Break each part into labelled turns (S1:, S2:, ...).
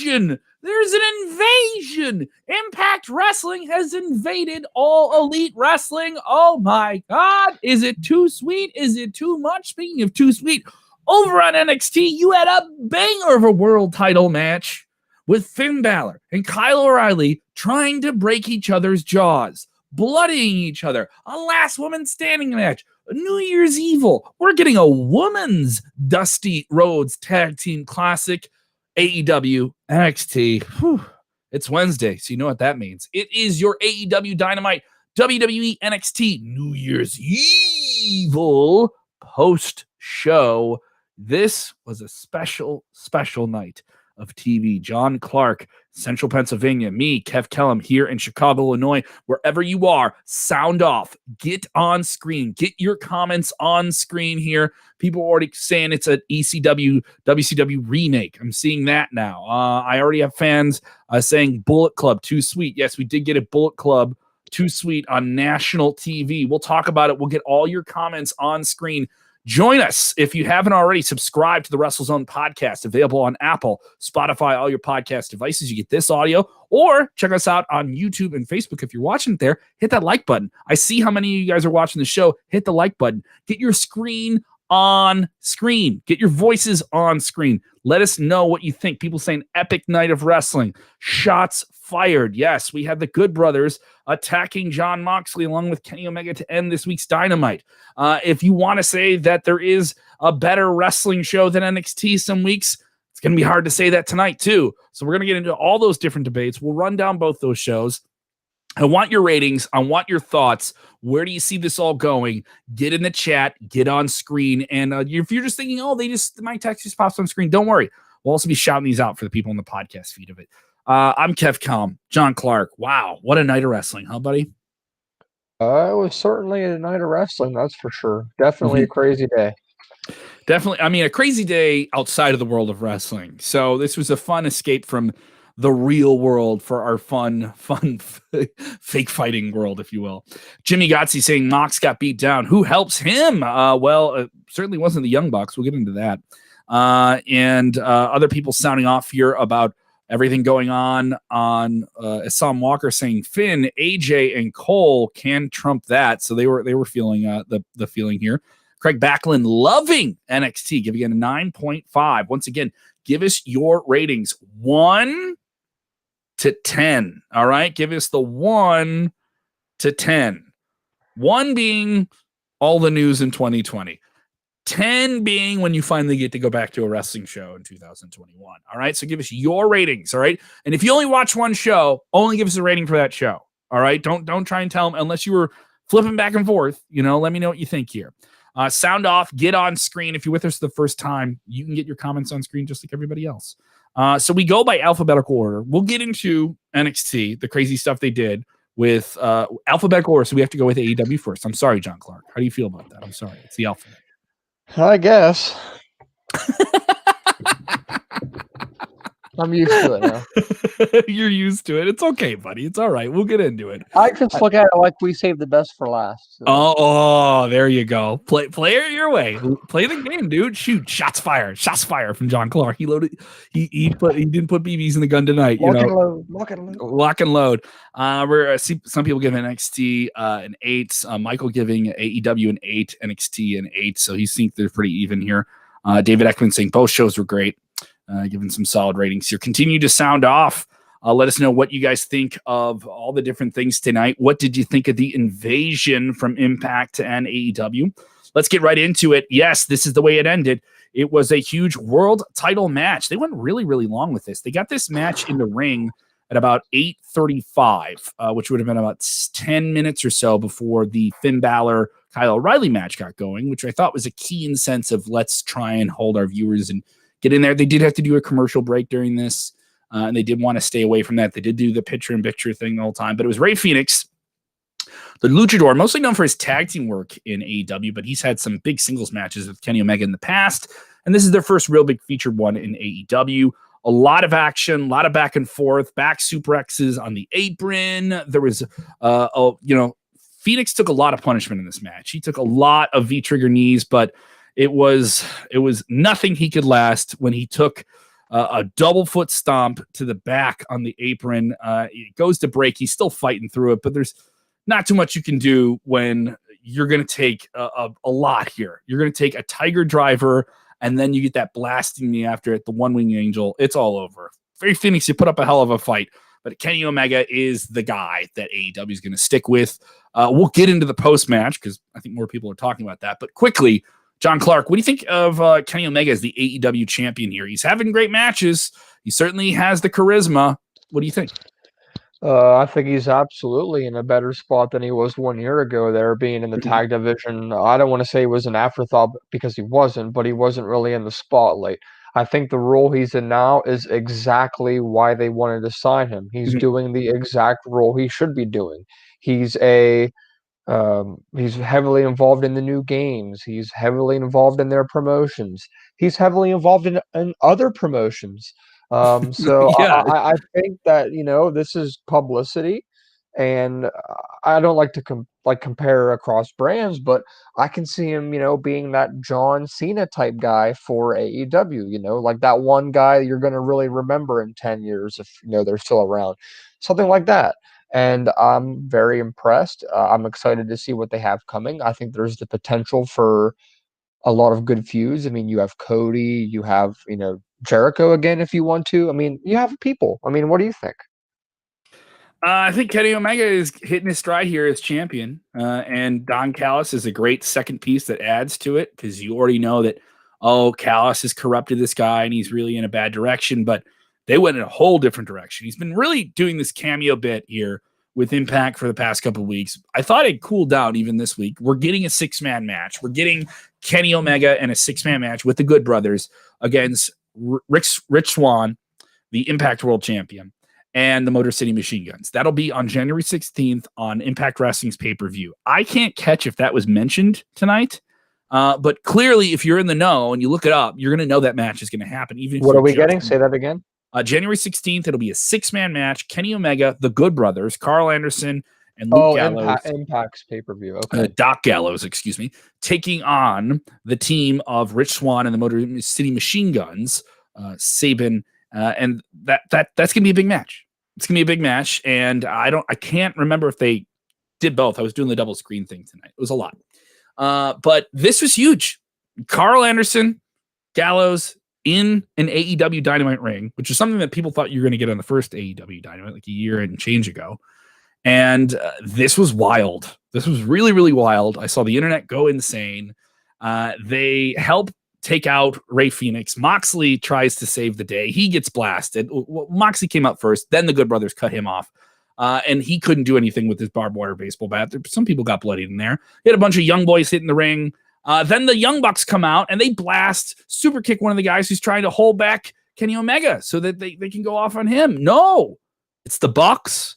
S1: invasion. There's an invasion. Impact Wrestling has invaded All Elite Wrestling. Oh my God. Is it too sweet? Is it too much? Speaking of too sweet, over on NXT, you had a banger of a world title match with Finn Balor and Kyle O'Reilly trying to break each other's jaws, bloodying each other, a last woman standing match, a New Year's Evil. We're getting a women's Dusty Rhodes Tag Team Classic, AEW NXT. Whew. It's Wednesday, so you know what that means. It is your AEW Dynamite WWE NXT New Year's Evil post-show. This was a special, special night of TV. John Clark, Central Pennsylvania, me, Kev Kellum, here in Chicago, Illinois. Wherever you are, sound off, get on screen, get your comments on screen here. People are already saying it's an ECW, WCW remake. I'm seeing that now. I already have fans saying Bullet Club, too sweet. Yes, we did get a Bullet Club, too sweet on national TV. We'll talk about it. We'll get all your comments on screen. Join us. If you haven't already, subscribe to the WrestleZone podcast, available on Apple, Spotify, all your podcast devices. You get this audio, or check us out on YouTube and Facebook. If you're watching it there, hit that like button. I see how many of you guys are watching the show. Hit the like button. Get your screen on screen. Get your voices on screen. Let us know what you think. People saying epic night of wrestling. Shots fired. Yes, we had the Good Brothers attacking Jon Moxley along with Kenny Omega to end this week's Dynamite. If you want to say that there is a better wrestling show than NXT some weeks, it's going to be hard to say that tonight too. So we're going to get into all those different debates. We'll run down both those shows. I want your ratings. I want your thoughts. Where do you see this all going? Get in the chat. Get on screen. And if you're just thinking, oh, my text just pops on screen, don't worry. We'll also be shouting these out for the people on the podcast feed of it. I'm Kev Kellum, John Clark. Wow, what a night of wrestling, huh, buddy?
S2: It was certainly a night of wrestling, that's for sure. Definitely a crazy day.
S1: Definitely. I mean, a crazy day outside of the world of wrestling. So this was a fun escape from the real world for our fun fake fighting world, if you will. Jimmy Gotzi saying Mox got beat down. Who helps him? It certainly wasn't the Young Bucks. We'll get into that. And other people sounding off here about everything going on Sam Walker saying Finn, AJ, and Cole can trump that. So they were feeling the feeling here. Craig Backlund loving NXT, giving it a 9.5. Once again, give us your ratings 1 to 10. All right, give us the 1 to 10. 1 being all the news in 2020. 10 being when you finally get to go back to a wrestling show in 2021. All right. So give us your ratings. All right. And if you only watch one show, only give us a rating for that show. All right. Don't try and tell them unless you were flipping back and forth. Let me know what you think here. Sound off, get on screen. If you're with us the first time, you can get your comments on screen just like everybody else. So we go by alphabetical order. We'll get into NXT, the crazy stuff they did with alphabetical order. So we have to go with AEW first. I'm sorry, John Clark. How do you feel about that? I'm sorry. It's the alphabet.
S2: I guess. I'm used to it now.
S1: You're used to it. It's okay, buddy. It's all right. We'll get into it.
S2: I just look at it like we saved the best for last.
S1: So. Oh, there you go. Play it your way. Play the game, dude. Shoot. Shots fired. Shots fired from John Clark. He loaded. He didn't put BBs in the gun tonight.
S2: Lock and load.
S1: We're some people giving NXT an 8. Michael giving AEW an 8, NXT an 8. So he thinks they're pretty even here. David Ekman saying both shows were great. Giving some solid ratings here. Continue to sound off. Let us know what you guys think of all the different things tonight. What did you think of the invasion from Impact and AEW? Let's get right into it. Yes, this is the way it ended. It was a huge world title match. They went really, really long with this. They got this match in the ring at about 8:35, which would have been about 10 minutes or so before the Finn Balor Kyle O'Reilly match got going, which I thought was a key in sense of let's try and hold our viewers and get in there. They did have to do a commercial break during this, and they did want to stay away from that. They did do the picture-in-picture thing the whole time, but it was Rey Fenix, the luchador, mostly known for his tag team work in AEW, but he's had some big singles matches with Kenny Omega in the past, and this is their first real big featured one in AEW. A lot of action, a lot of back and forth, back suplexes on the apron. There was, Fenix took a lot of punishment in this match. He took a lot of V-trigger knees, but it was nothing he could last when he took a double foot stomp to the back on the apron. It goes to break. He's still fighting through it, but there's not too much you can do when you're going to take a lot here. You're going to take a Tiger Driver, and then you get that blasting knee after it, the One Wing Angel. It's all over. Fenix, you put up a hell of a fight, but Kenny Omega is the guy that AEW is going to stick with. We'll get into the post-match because I think more people are talking about that. But quickly, John Clark, what do you think of Kenny Omega as the AEW champion here? He's having great matches. He certainly has the charisma. What do you think?
S2: I think he's absolutely in a better spot than he was 1 year ago there, being in the tag division. I don't want to say he was an afterthought because he wasn't, but he wasn't really in the spotlight. I think the role he's in now is exactly why they wanted to sign him. He's doing the exact role he should be doing. He's heavily involved in the new games. He's heavily involved in their promotions. He's heavily involved in other promotions. So
S1: Yeah.
S2: I think that, this is publicity, and I don't like to compare across brands, but I can see him, being that John Cena type guy for AEW, like that one guy you're going to really remember in 10 years if, they're still around. Something like that. And I'm very impressed. I'm excited to see what they have coming. I think there's the potential for a lot of good feuds. I mean, you have Cody, you have, Jericho again if you want to. I mean, you have people. I mean, what do you think?
S1: I think Kenny Omega is hitting his stride here as champion, and Don Callis is a great second piece that adds to it because you already know that, Callis has corrupted this guy and he's really in a bad direction, but they went in a whole different direction. He's been really doing this cameo bit here with Impact for the past couple of weeks. I thought it cooled down even this week. We're getting a 6-man match. We're getting Kenny Omega and a 6-man match with the Good Brothers against Rich Swann, the Impact World Champion, and the Motor City Machine Guns. That'll be on January 16th on Impact Wrestling's pay-per-view. I can't catch if that was mentioned tonight, but clearly if you're in the know and you look it up, you're going to know that match is going to happen. Even
S2: what are we getting? Say that again.
S1: January 16th, it'll be a 6-man match. Kenny Omega, the Good Brothers, Carl Anderson, and Luke Gallows.
S2: Impact's pay-per-view. Okay.
S1: Doc Gallows, excuse me, taking on the team of Rich Swann and the Motor City Machine Guns, Sabin, and that's gonna be a big match. It's gonna be a big match, and I can't remember if they did both. I was doing the double screen thing tonight. It was a lot, but this was huge. Carl Anderson, Gallows in an AEW Dynamite ring, which is something that people thought you were going to get on the first AEW Dynamite like a year and change ago. And this was wild. This was really, really wild. I saw the internet go insane. They help take out Ray Fenix. Moxley tries to save the day. He gets blasted. Moxley came up first. Then the Good Brothers cut him off. And he couldn't do anything with his barbed wire baseball bat. Some people got bloodied in there. He had a bunch of young boys hitting the ring. Then the Young Bucks come out and they blast, super kick one of the guys who's trying to hold back Kenny Omega so that they can go off on him. No, it's the Bucks,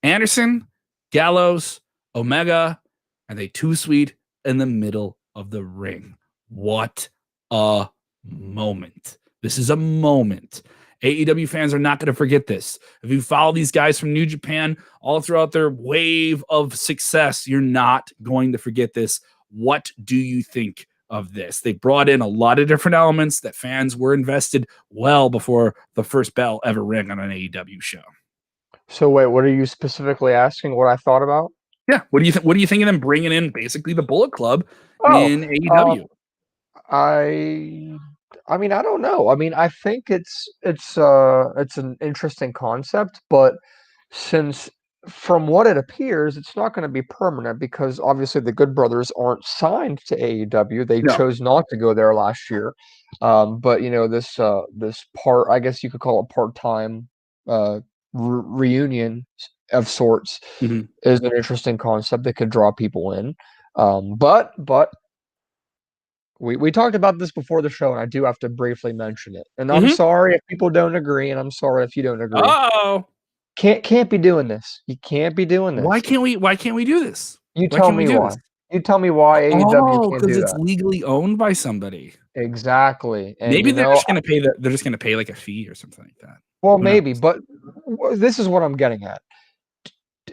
S1: Anderson, Gallows, Omega, and they too sweet in the middle of the ring. What a moment. This is a moment. AEW fans are not going to forget this. If you follow these guys from New Japan all throughout their wave of success, you're not going to forget this. What do you think of this? They brought in a lot of different elements that fans were invested well before the first bell ever rang on an AEW show.
S2: So wait, what are you specifically asking? What I thought about?
S1: Yeah. What do you think? What do you think of them bringing in basically the Bullet Club in AEW?
S2: I mean, I don't know. I mean, I think it's an interesting concept, but since from what it appears, it's not going to be permanent because obviously the Good Brothers aren't signed to AEW. They chose not to go there last year. But this part, I guess you could call it part-time reunion of sorts, is an interesting concept that could draw people in. But we talked about this before the show, and I do have to briefly mention it. And I'm sorry if people don't agree, and I'm sorry if you don't agree.
S1: Oh.
S2: Can't be doing this. You can't be doing this.
S1: Why can't we do this?
S2: You tell me why. You tell me why AEW can't do that.
S1: Because it's legally owned by somebody.
S2: Exactly. And
S1: maybe they're just gonna pay they're just gonna pay like a fee or something like that.
S2: Well, maybe, but this is what I'm getting at.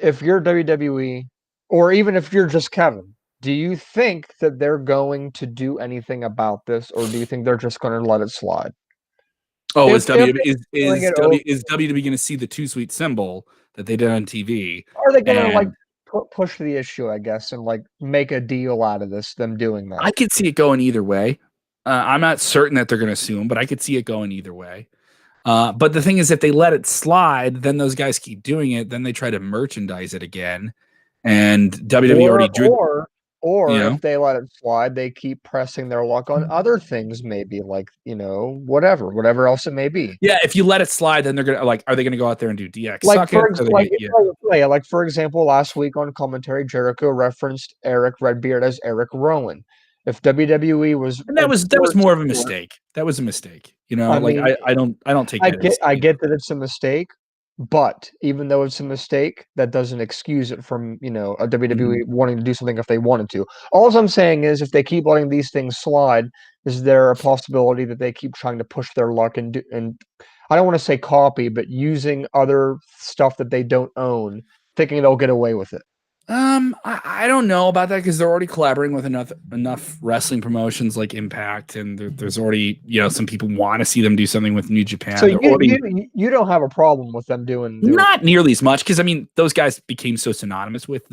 S2: If you're WWE, or even if you're just Kevin, do you think that they're going to do anything about this, or do you think they're just going to let it slide?
S1: Oh,
S2: If they're doing it over,
S1: is WWE going to see the Too Sweet symbol that they did on TV?
S2: are they gonna like
S1: And
S2: push the issue, I guess, and like make a deal out of this? Them doing that.
S1: I could see it going either way. I'm not certain that they're going to sue him, but I could see it going either way. But the thing is, if they let it slide, then those guys keep doing it. Then they try to merchandise it again, and WWE already drew.
S2: Or if they let it slide, they keep pressing their luck on other things, maybe like whatever else it may be.
S1: Yeah, if you let it slide, then they're gonna are they gonna go out there and do DX?
S2: Like for example, last week on commentary, Jericho referenced Eric Redbeard as Eric Rowan. If WWE was,
S1: and that was more of a mistake. That was a mistake.
S2: I mean,
S1: I don't take.
S2: I get that it's a mistake, but even though it's a mistake, that doesn't excuse it from a WWE wanting to do something if they wanted to. All I'm saying is, if they keep letting these things slide, is there a possibility that they keep trying to push their luck and I don't want to say copy, but using other stuff that they don't own, thinking they'll get away with it?
S1: I don't know about that because they're already collaborating with enough wrestling promotions like Impact, and there's already some people want to see them do something with New Japan.
S2: So you don't have a problem with them doing
S1: not nearly as much because I mean those guys became so synonymous with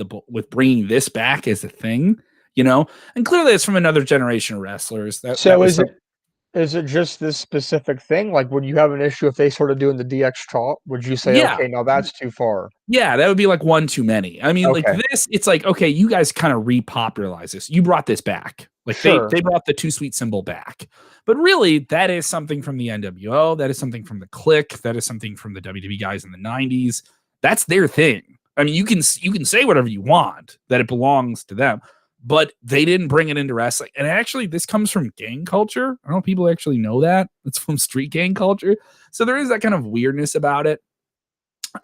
S1: bringing this back as a thing, and clearly it's from another generation of wrestlers.
S2: Is it just this specific thing? Like, would you have an issue if they started doing the DX chop? Would you say, okay, now that's too far?
S1: Yeah, that would be like one too many. I mean, like
S2: Okay.
S1: this, it's like, okay, you guys kind of repopularized this. You brought this back. Like
S2: Sure.
S1: they brought the Too Sweet symbol back. But really, that is something from the NWO. That is something from the Click. That is something from the WWE guys in the 90s. That's their thing. I mean, you can say whatever you want, that it belongs to them. But they didn't bring it into wrestling. And actually, this comes from gang culture. I don't know if people actually know that. It's from street gang culture. So there is that kind of weirdness about it.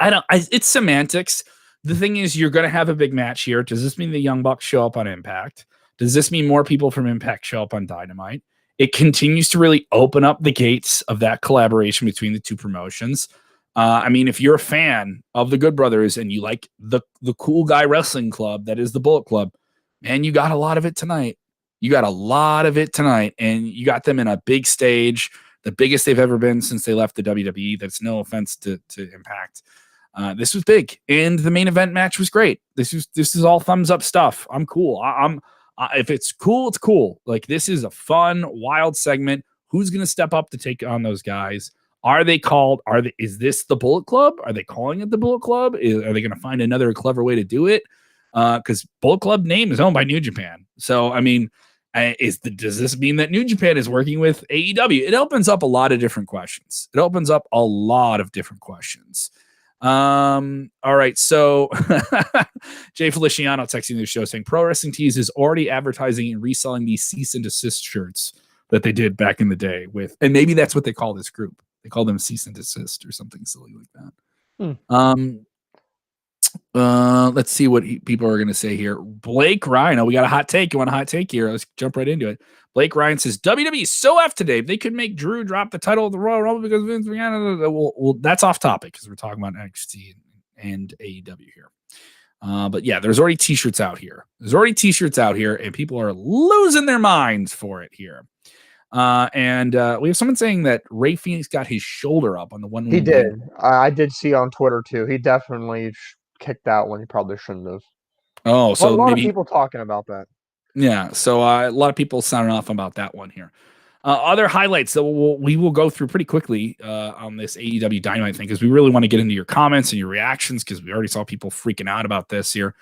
S1: It's semantics. The thing is, you're going to have a big match here. Does this mean the Young Bucks show up on Impact? Does this mean more people from Impact show up on Dynamite? It continues to really open up the gates of that collaboration between the two promotions. I mean, if you're a fan of the Good Brothers and you like the cool guy wrestling club that is the Bullet Club, man, you got a lot of it tonight. And you got them in a big stage, the biggest they've ever been since they left the WWE. That's no offense to Impact. This was big, and the main event match was great. This is all thumbs up stuff. I'm cool. If it's cool, it's cool. Like, this is a fun, wild segment. Who's going to step up to take on those guys? Is this the Bullet Club? Are they calling it the Bullet Club? Are they going to find another clever way to do it? Because Bullet Club name is owned by New Japan. So, I mean, does this mean that New Japan is working with AEW? It opens up a lot of different questions. All right. So Jay Feliciano texting the show saying Pro Wrestling Tees is already advertising and reselling these cease and desist shirts that they did back in the day and maybe that's what they call this group. They call them cease and desist or something silly like that. Let's see what people are going to say here. Blake Ryan. Oh, we got a hot take. You want a hot take here? Let's jump right into it. Blake Ryan says, WWE is so F today. They could make Drew drop the title of the Royal Rumble because Vince McMahon. Well, that's off topic because we're talking about NXT and AEW here. But yeah, there's already t-shirts out here. And people are losing their minds for it here. And we have someone saying that Ray Fenix got his shoulder up on the one.
S2: He did. I did see on Twitter too. He definitely kicked out when he probably shouldn't have.
S1: Oh, so
S2: a lot of people talking about that.
S1: Yeah, so a lot of people sounding off about that one here. Other highlights that we will go through pretty quickly on this AEW Dynamite thing because we really want to get into your comments and your reactions because we already saw people freaking out about this here.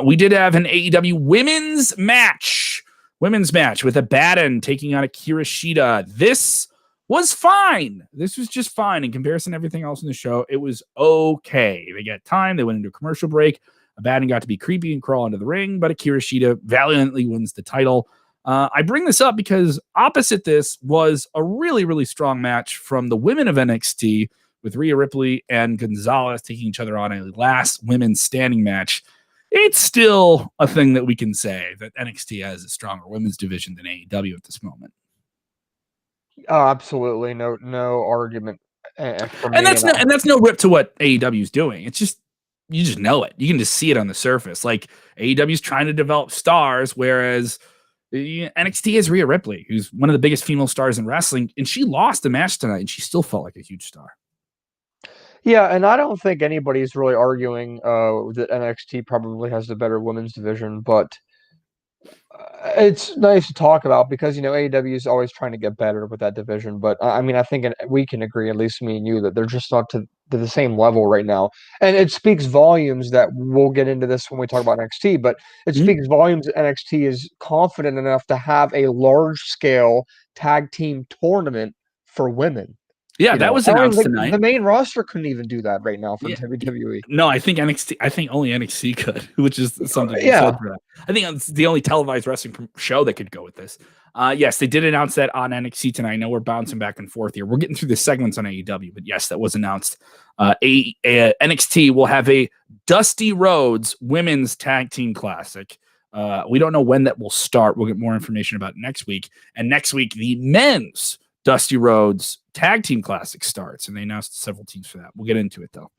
S1: We did have an AEW women's match with Abaddon taking on Akira Shida. This was fine. This was just fine in comparison to everything else in the show. It was okay. They got time. They went into a commercial break. Abaddon got to be creepy and crawl into the ring, but Akira Shida valiantly wins the title. I bring this up because opposite this was a really, really strong match from the women of NXT with Rhea Ripley and Gonzalez taking each other on a last women's standing match. It's still a thing that we can say that NXT has a stronger women's division than AEW at this moment.
S2: Oh, absolutely. No argument.
S1: And that's no rip to what AEW is doing. It's just, you just know it. You can just see it on the surface. Like AEW is trying to develop stars, whereas NXT has Rhea Ripley, who's one of the biggest female stars in wrestling, and she lost a match tonight, and she still felt like a huge star.
S2: Yeah, and I don't think anybody's really arguing that NXT probably has the better women's division, but it's nice to talk about because AEW is always trying to get better with that division. But I mean, I think we can agree, at least me and you, that they're just not to the same level right now. And it speaks volumes that we'll get into this when we talk about NXT. But it speaks volumes that NXT is confident enough to have a large scale tag team tournament for women.
S1: Yeah, that was announced tonight.
S2: The main roster couldn't even do that right now for WWE.
S1: No, I think NXT. I think only NXT could, which is something. Yeah, for that. I think it's the only televised wrestling show that could go with this. Yes, they did announce that on NXT tonight. I know we're bouncing back and forth here. We're getting through the segments on AEW, but yes, that was announced. NXT will have a Dusty Rhodes Women's Tag Team Classic. We don't know when that will start. We'll get more information about it next week. And next week, the men's Dusty Rhodes Tag Team Classic starts, and they announced several teams for that. We'll get into it, though.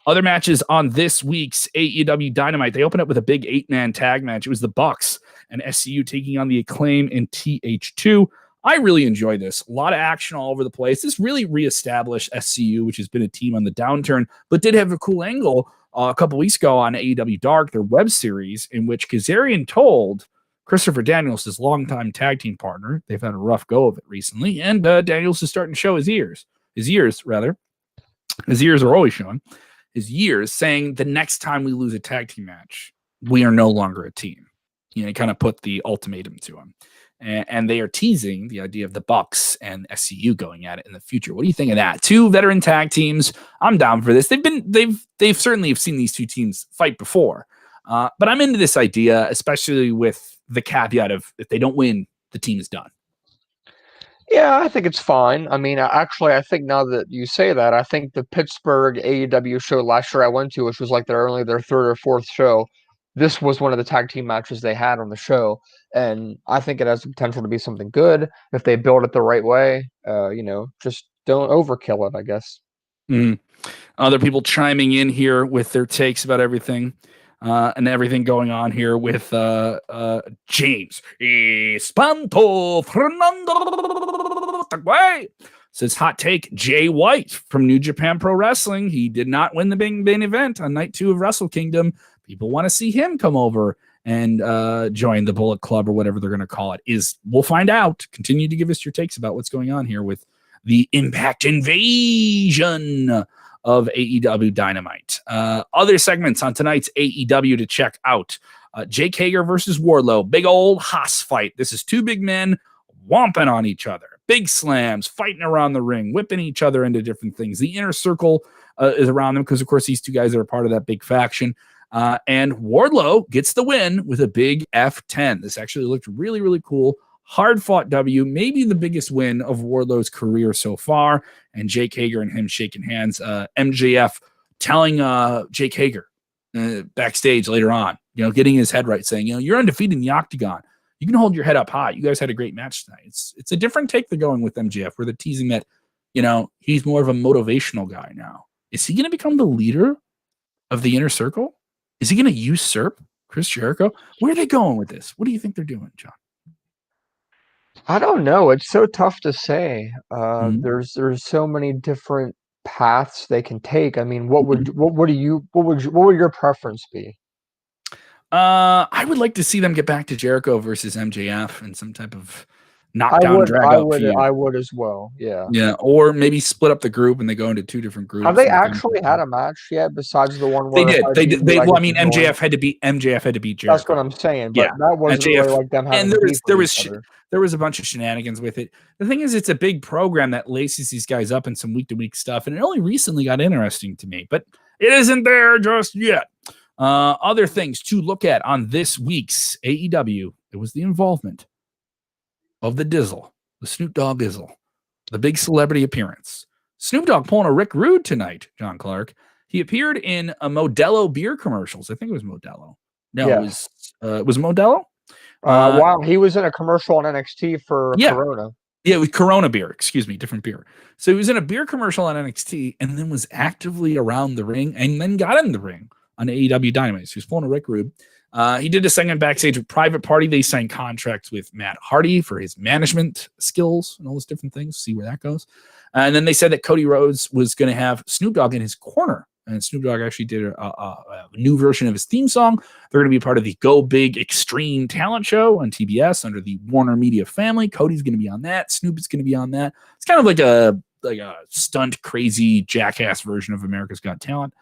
S1: Other matches on this week's AEW Dynamite. They opened up with a big 8-man tag match. It was the Bucks and SCU taking on the Acclaim in TH2. I really enjoyed this. A lot of action all over the place. This really reestablished SCU, which has been a team on the downturn, but did have a cool angle a couple weeks ago on AEW Dark, their web series, in which Kazarian told Christopher Daniels, his longtime tag team partner, they've had a rough go of it recently, and Daniels is starting to show his ears. His ears are always showing. His years, saying the next time we lose a tag team match, we are no longer a team. He kind of put the ultimatum to him. And they are teasing the idea of the Bucks and SCU going at it in the future. What do you think of that? Two veteran tag teams. I'm down for this. They've certainly have seen these two teams fight before. But I'm into this idea, especially with the caveat of if they don't win, the team is done.
S2: Yeah, I think it's fine. I mean, actually, I think now that you say that, I think the Pittsburgh AEW show last year I went to, which was like only their third or fourth show, this was one of the tag team matches they had on the show. And I think it has the potential to be something good if they build it the right way. Just don't overkill it, I guess.
S1: Other people chiming in here with their takes about everything. And everything going on here with James Espanto Fernando Tagoal says hot take Jay White from New Japan Pro Wrestling. He did not win the main event on night 2 of Wrestle Kingdom. People want to see him come over and join the Bullet Club or whatever they're going to call it. We'll find out. Continue to give us your takes about what's going on here with the Impact Invasion of AEW Dynamite. Other segments on tonight's AEW to check out. Jake Hager versus Wardlow. Big old Haas fight. This is two big men whomping on each other. Big slams, fighting around the ring, whipping each other into different things. The inner circle is around them because, of course, these two guys are a part of that big faction. And Wardlow gets the win with a big F10. This actually looked really, really cool. Hard-fought W, maybe the biggest win of Wardlow's career so far, and Jake Hager and him shaking hands. MJF telling Jake Hager backstage later on, getting his head right, saying, you're undefeated in the Octagon. You can hold your head up high. You guys had a great match tonight. It's a different take they're going with MJF, where they're teasing that, he's more of a motivational guy now. Is he going to become the leader of the inner circle? Is he going to usurp Chris Jericho? Where are they going with this? What do you think they're doing, John?
S2: I don't know. It's so tough to say. There's so many different paths they can take. I mean, what would your preference be?
S1: I would like to see them get back to Jericho versus MJF in some type of knockdown drag-out feud.
S2: I would as well. Yeah.
S1: Yeah, or maybe split up the group and they go into two different groups.
S2: Have they actually had a match yet besides the one where
S1: they did? Well, I mean, MJF had to beat Jericho.
S2: That's what I'm saying. But that wasn't really like them having.
S1: And there was a bunch of shenanigans with it. The thing is, it's a big program that laces these guys up in some week-to-week stuff, and it only recently got interesting to me. But it isn't there just yet. Other things to look at on this week's AEW, it was the involvement of the Dizzle, the Snoop Dogg Dizzle, the big celebrity appearance. Snoop Dogg pulling a Rick Rude tonight, John Clark. He appeared in a Modelo beer commercials. I think it was Modelo. No, yeah. It was Modelo?
S2: Wow, he was in a commercial on NXT for Corona.
S1: Yeah, with Corona beer. Excuse me, different beer. So he was in a beer commercial on NXT and then was actively around the ring and then got in the ring on AEW Dynamite. So he was pulling a Rick Rude. He did a segment backstage with Private Party. They signed contracts with Matt Hardy for his management skills and all those different things. See where that goes. And then they said that Cody Rhodes was going to have Snoop Dogg in his corner. And Snoop Dogg actually did a new version of his theme song. They're going to be part of the Go Big Extreme Talent Show on TBS under the Warner Media family. Cody's going to be on that. Snoop is going to be on that. It's kind of like a stunt, crazy, jackass version of America's Got Talent.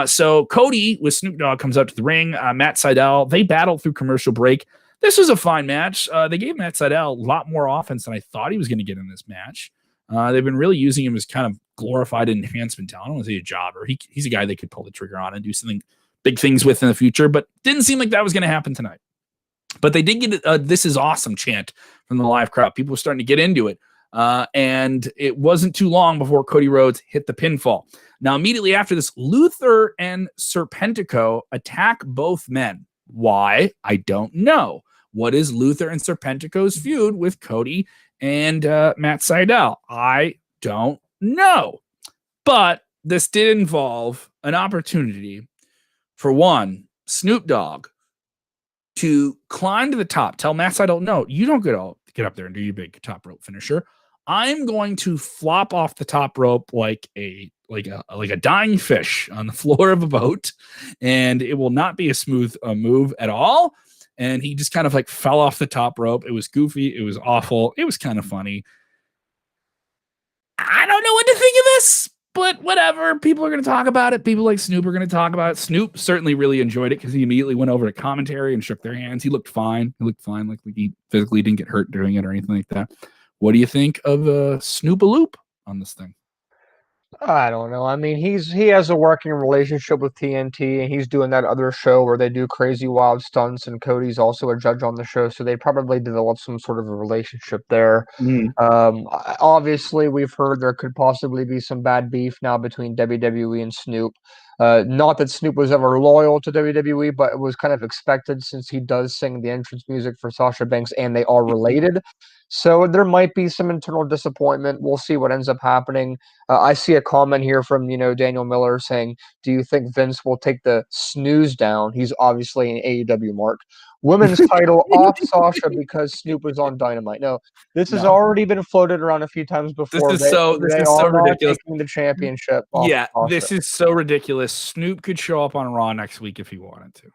S1: So Cody with Snoop Dogg comes up to the ring. Matt Sydal, they battled through commercial break. This was a fine match. They gave Matt Sydal a lot more offense than I thought he was going to get in this match. They've been really using him as kind of glorified enhancement talent. I don't want to say a jobber. He's a guy they could pull the trigger on and do something big things with in the future, but didn't seem like that was going to happen tonight. But they did get a "This is awesome" chant from the live crowd. People were starting to get into it. And it wasn't too long before Cody Rhodes hit the pinfall. Now, immediately after this, Luther and Serpentico attack both men. Why? I don't know. What is Luther and Serpentico's feud with Cody and Matt Sydal? I don't know. But this did involve an opportunity for one, Snoop Dogg to climb to the top. Tell Matt Sydal, no, you don't get up there and do your big top rope finisher. I'm going to flop off the top rope like a dying fish on the floor of a boat, and it will not be a smooth move at all. And he just kind of like fell off the top rope. It was goofy. It was awful. It was kind of funny. I don't know what to think of this, but whatever. People are going to talk about it. People like Snoop are going to talk about it. Snoop certainly really enjoyed it because he immediately went over to commentary and shook their hands. He looked fine. Like he physically didn't get hurt doing it or anything like that. What do you think of Snoop-a-Loop on this thing?
S2: I don't know. I mean, he has a working relationship with TNT, and he's doing that other show where they do crazy wild stunts, and Cody's also a judge on the show, so they probably developed some sort of a relationship there. Obviously, we've heard there could possibly be some bad beef now between WWE and Snoop. Not that Snoop was ever loyal to WWE, but it was kind of expected since he does sing the entrance music for Sasha Banks, and they are related. So there might be some internal disappointment. We'll see what ends up happening. I see a comment here from, Daniel Miller saying, do you think Vince will take the snooze down? He's obviously an AEW mark. Women's title off Sasha because Snoop was on Dynamite. No, this has already been floated around a few times before.
S1: This is so ridiculous.
S2: Taking the championship off
S1: Sasha. This is so ridiculous. Snoop could show up on Raw next week if he wanted to.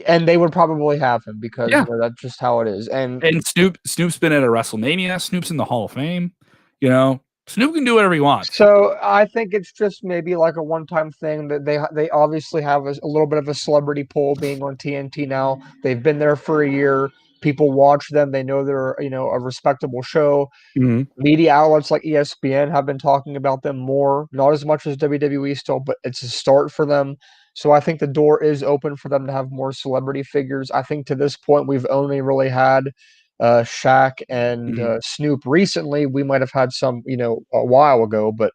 S2: And they would probably have him because that's just how it is. And
S1: Snoop's been at a WrestleMania. Snoop's in the Hall of Fame. Snoop can do whatever he wants.
S2: So I think it's just maybe like a one-time thing that they obviously have a little bit of a celebrity pull being on TNT now. They've been there for a year. People watch them. They know they're a respectable show.
S1: Mm-hmm.
S2: Media outlets like ESPN have been talking about them more, not as much as WWE still, but it's a start for them. So I think the door is open for them to have more celebrity figures. I think to this point we've only really had Shaq and Snoop recently. We might have had some, a while ago, but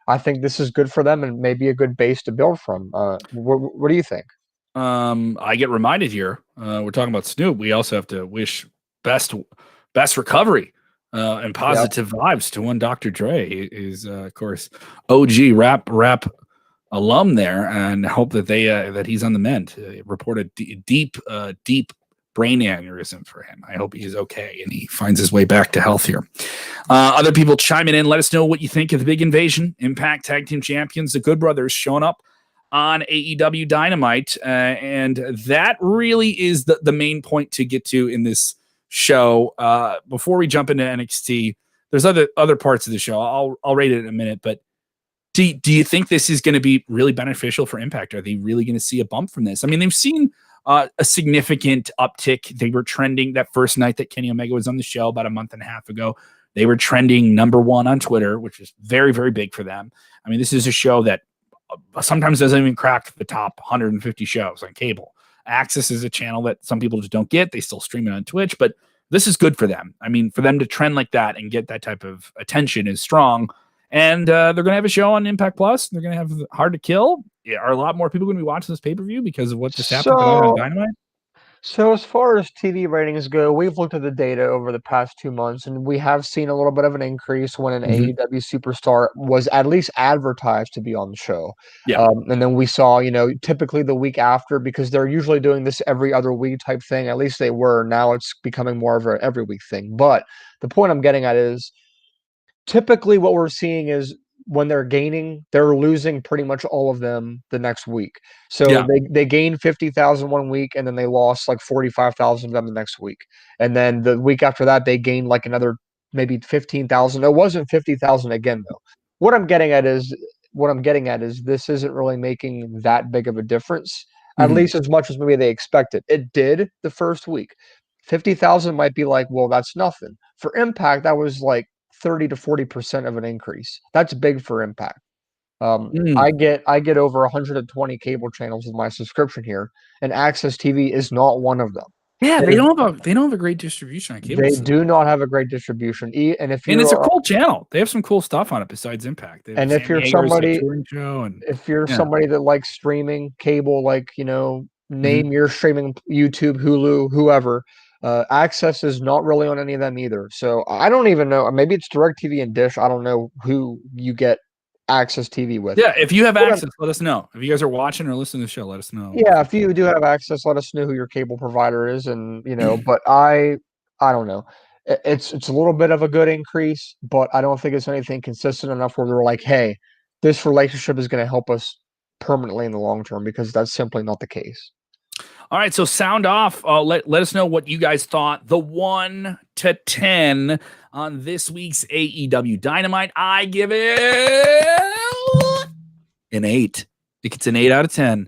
S2: I think this is good for them and maybe a good base to build from. What do you think?
S1: I get reminded here. We're talking about Snoop. We also have to wish best recovery and positive vibes to one Dr. Dre. He is, of course, OG rap alum there, and hope that that he's on the mend. Reported deep brain aneurysm for him. I hope he is okay and he finds his way back to health here. Other people chiming in. Let us know what you think of the big invasion. Impact Tag Team Champions, the Good Brothers, showing up on AEW Dynamite, and that really is the main point to get to in this show. Before we jump into NXT, there's other parts of the show. I'll rate it in a minute, but do you think this is going to be really beneficial for Impact? Are they really going to see a bump from this? I mean, they've seen a significant uptick. They were trending that first night that Kenny Omega was on the show about a month and a half ago. They were trending #1 on Twitter, which is very, very big for them. I mean, this is a show that sometimes doesn't even crack the top 150 shows on cable. Access is a channel that some people just don't get. They still stream it on Twitch, but this is good for them. I mean, for them to trend like that and get that type of attention is strong. And they're going to have a show on Impact Plus. They're going to have Hard to Kill. Are a lot more people going to be watching this pay-per-view because of what just happened tonight on Dynamite?
S2: So as far as TV ratings go, we've looked at the data over the past 2 months, and we have seen a little bit of an increase when an
S1: Mhm.
S2: AEW superstar was at least advertised to be on the show.
S1: Yeah.
S2: And then we saw, typically the week after, because they're usually doing this every other week type thing. At least they were. Now it's becoming more of a every week thing. But the point I'm getting at is typically what we're seeing is when they're gaining, they're losing pretty much all of them the next week. So
S1: Yeah.
S2: they gained 50,000 one week, and then they lost like 45,000 of them the next week. And then the week after that, they gained like another maybe 15,000. It wasn't 50,000 again though. What I'm getting at is this isn't really making that big of a difference, at
S1: Mhm.
S2: least as much as maybe they expected. It did the first week. 50,000 might be like, well, that's nothing. For Impact, that was like 30 to 40% of an increase. That's big for Impact.
S1: Mm.
S2: I get over 120 cable channels with my subscription here, and Access TV is not one of them.
S1: Yeah,
S2: They
S1: they don't have a great distribution on cable
S2: they
S1: system.
S2: do not have a great distribution. And if
S1: And it's a
S2: you're
S1: cool channel. They have some cool stuff on it besides Impact. They have
S2: and if
S1: Sammy
S2: you're
S1: Hagar's like
S2: somebody
S1: touring show and
S2: if you're
S1: yeah.
S2: somebody that likes streaming cable, like,
S1: Mhm.
S2: name your streaming YouTube, Hulu, whoever, Access is not really on any of them either. So I don't even know. Maybe it's DirecTV and Dish. I don't know who you get Access TV with.
S1: Yeah, if you have
S2: What I'm
S1: access, let us know. If you guys are watching or listening to the show, let us know.
S2: Yeah, if you do have access, let us know who your cable provider is, and but I don't know. It's a little bit of a good increase, but I don't think it's anything consistent enough where they're like, hey, this relationship is going to help us permanently in the long term, because that's simply not the case.
S1: All right, so sound off. Let us know what you guys thought. The 1 to 10 on this week's AEW Dynamite. I give it an 8. I think it's an 8 out of 10.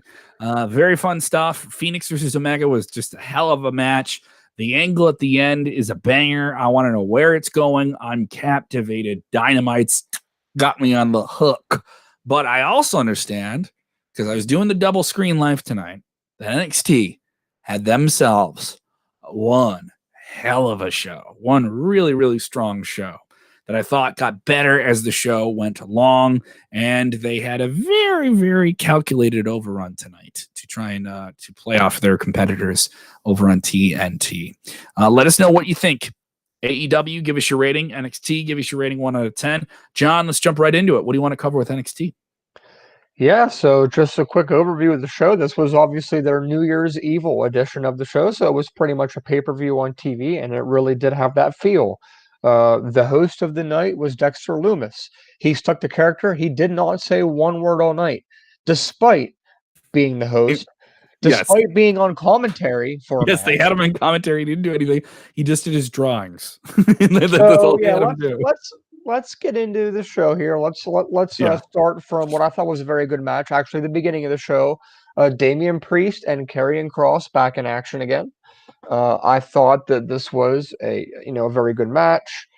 S1: Very fun stuff. Fenix versus Omega was just a hell of a match. The angle at the end is a banger. I want to know where it's going. I'm captivated. Dynamite's got me on the hook. But I also understand, because I was doing the double screen live tonight, that NXT had themselves one hell of a show. One really, really strong show that I thought got better as the show went along. And they had a very, very calculated overrun tonight to try and to play off their competitors over on TNT. Let us know what you think. AEW, give us your rating. NXT, give us your rating 1 out of 10. John, let's jump right into it. What do you want to cover with NXT?
S2: Yeah, so just a quick overview of the show. This was obviously their New Year's Evil edition of the show, so it was pretty much a pay-per-view on TV, and it really did have that feel. The host of the night was Dexter Lumis. He stuck to character. He did not say one word all night, despite being the host,
S1: Yes.
S2: despite being on commentary for a
S1: Yes, they had
S2: match.
S1: him in commentary. He didn't do anything. He just did his drawings. That's
S2: So
S1: all they
S2: yeah,
S1: had him
S2: let's
S1: do.
S2: let's let's get into the show here. Let's
S1: Yeah.
S2: start from what I thought was a very good match. Actually, the beginning of the show, Damian Priest and Karrion Kross back in action again. I thought that this was a very good match.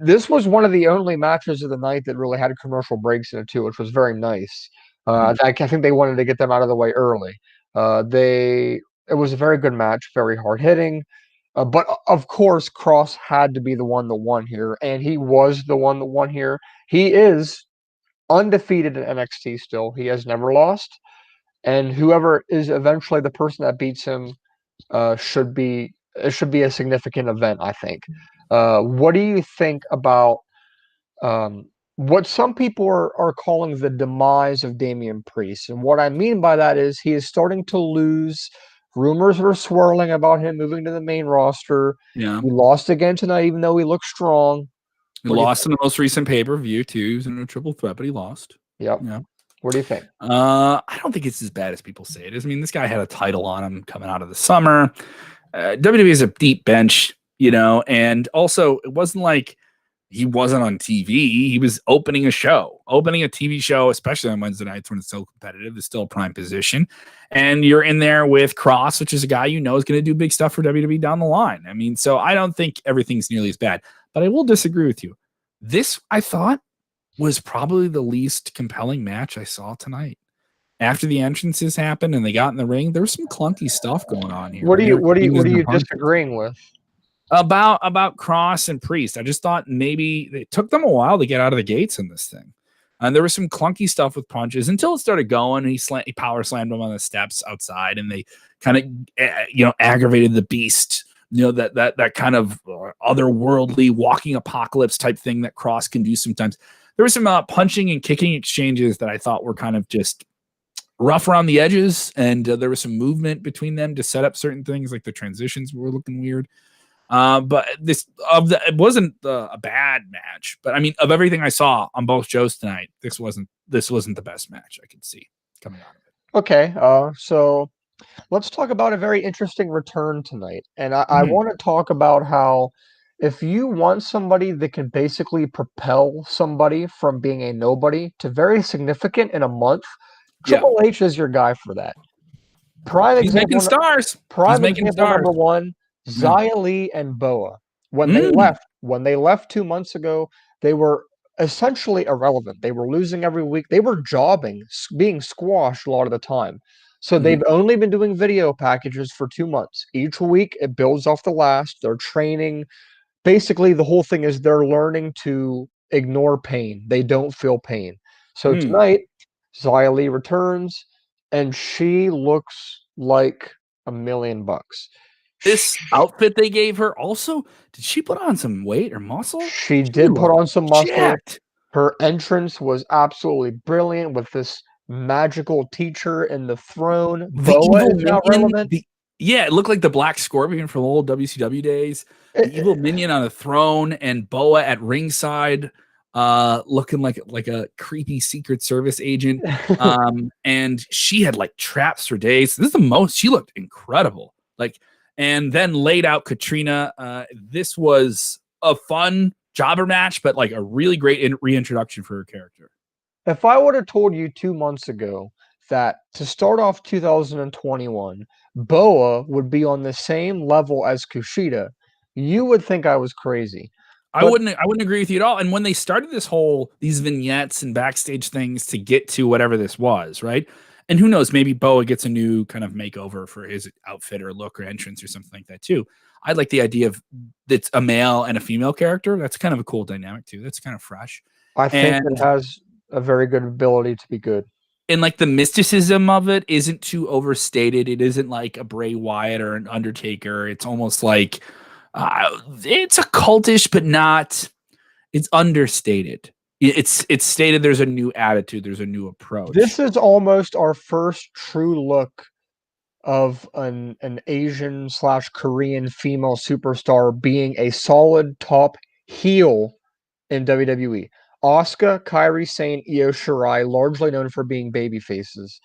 S2: This was one of the only matches of the night that really had commercial breaks in it too, which was very nice.
S1: Mhm.
S2: I think they wanted to get them out of the way early. It was a very good match, very hard hitting. But of course, Cross had to be the one that won here, and he was the one that won here. He is undefeated in NXT still. He has never lost, and whoever is eventually the person that beats him should be it should be a significant event, I think. What do you think about um, what some people are calling the demise of Damian Priest? And what I mean by that is he is starting to lose. Rumors are swirling about him moving to the main roster.
S1: Yeah.
S2: He lost again tonight, even though he looked strong.
S1: He
S2: What do you
S1: lost
S2: think?
S1: in the most recent pay-per-view too. He was in a triple threat, but he lost.
S2: Yep.
S1: Yeah.
S2: What do you think?
S1: I don't think it's as bad as people say it is. I mean, this guy had a title on him coming out of the summer. WWE is a deep bench, and also it wasn't like he wasn't on TV. He was opening a TV show, especially on Wednesday nights when it's so competitive. It's still a prime position. And you're in there with Cross, which is a guy is going to do big stuff for WWE down the line. I mean, so I don't think everything's nearly as bad. But I will disagree with you. This, I thought, was probably the least compelling match I saw tonight. After the entrances happened and they got in the ring, there was some clunky stuff going on here.
S2: What are you
S1: Using the punches.
S2: disagreeing with?
S1: About Cross and Priest? I just thought maybe it took them a while to get out of the gates in this thing. And there was some clunky stuff with punches until it started going. And he power slammed him on the steps outside, and they kind of aggravated the Beast. That kind of otherworldly walking apocalypse type thing that Cross can do sometimes. There was some punching and kicking exchanges that I thought were kind of just rough around the edges, and there was some movement between them to set up certain things, like the transitions were looking weird. But it wasn't a bad match. But I mean, of everything I saw on both shows tonight, this wasn't the best match I could see coming out of it.
S2: Okay, so let's talk about a very interesting return tonight. And I want to talk about how if you want somebody that can basically propel somebody from being a nobody to very significant in a month, Triple H is your guy for that.
S1: He's making stars.
S2: Prime example number one, Xia Li and Boa. When they left 2 months ago, they were essentially irrelevant. They were losing every week. They were jobbing, being squashed a lot of the time. So they've only been doing video packages for 2 months. Each week, it builds off the last. They're training. Basically, the whole thing is they're learning to ignore pain. They don't feel pain. So tonight, Xia Li returns, and she looks like $1 million.
S1: This outfit they gave her also, did she put on some weight or muscle?
S2: She did put on some muscle. Her entrance was absolutely brilliant with this magical teacher in the throne. Boa is now relevant.
S1: It looked like the Black Scorpion from old WCW days. The evil minion on a throne, and Boa at ringside, looking like a creepy Secret Service agent. And she had like traps for days. This is the most she looked incredible. And then laid out Katrina. This was a fun jobber match, but like a really great reintroduction for her character.
S2: If I would have told you 2 months ago that to start off 2021, Boa would be on the same level as Kushida, you would think I was crazy.
S1: I wouldn't agree with you at all. And when they started these vignettes and backstage things to get to whatever this was, right? And who knows, maybe Boa gets a new kind of makeover for his outfit or look or entrance or something like that too. I like the idea of it's a male and a female character. That's kind of a cool dynamic too. That's kind of fresh.
S2: I think it has a very good ability to be good.
S1: And like the mysticism of it isn't too overstated. It isn't like a Bray Wyatt or an Undertaker. It's almost like it's a cultish, but not. It's understated. It's stated there's a new attitude. There's a new approach.
S2: This is almost our first true look of an Asian / Korean female superstar being a solid top heel in WWE. Asuka, Kairi Sane, Io Shirai, largely known for being baby faces.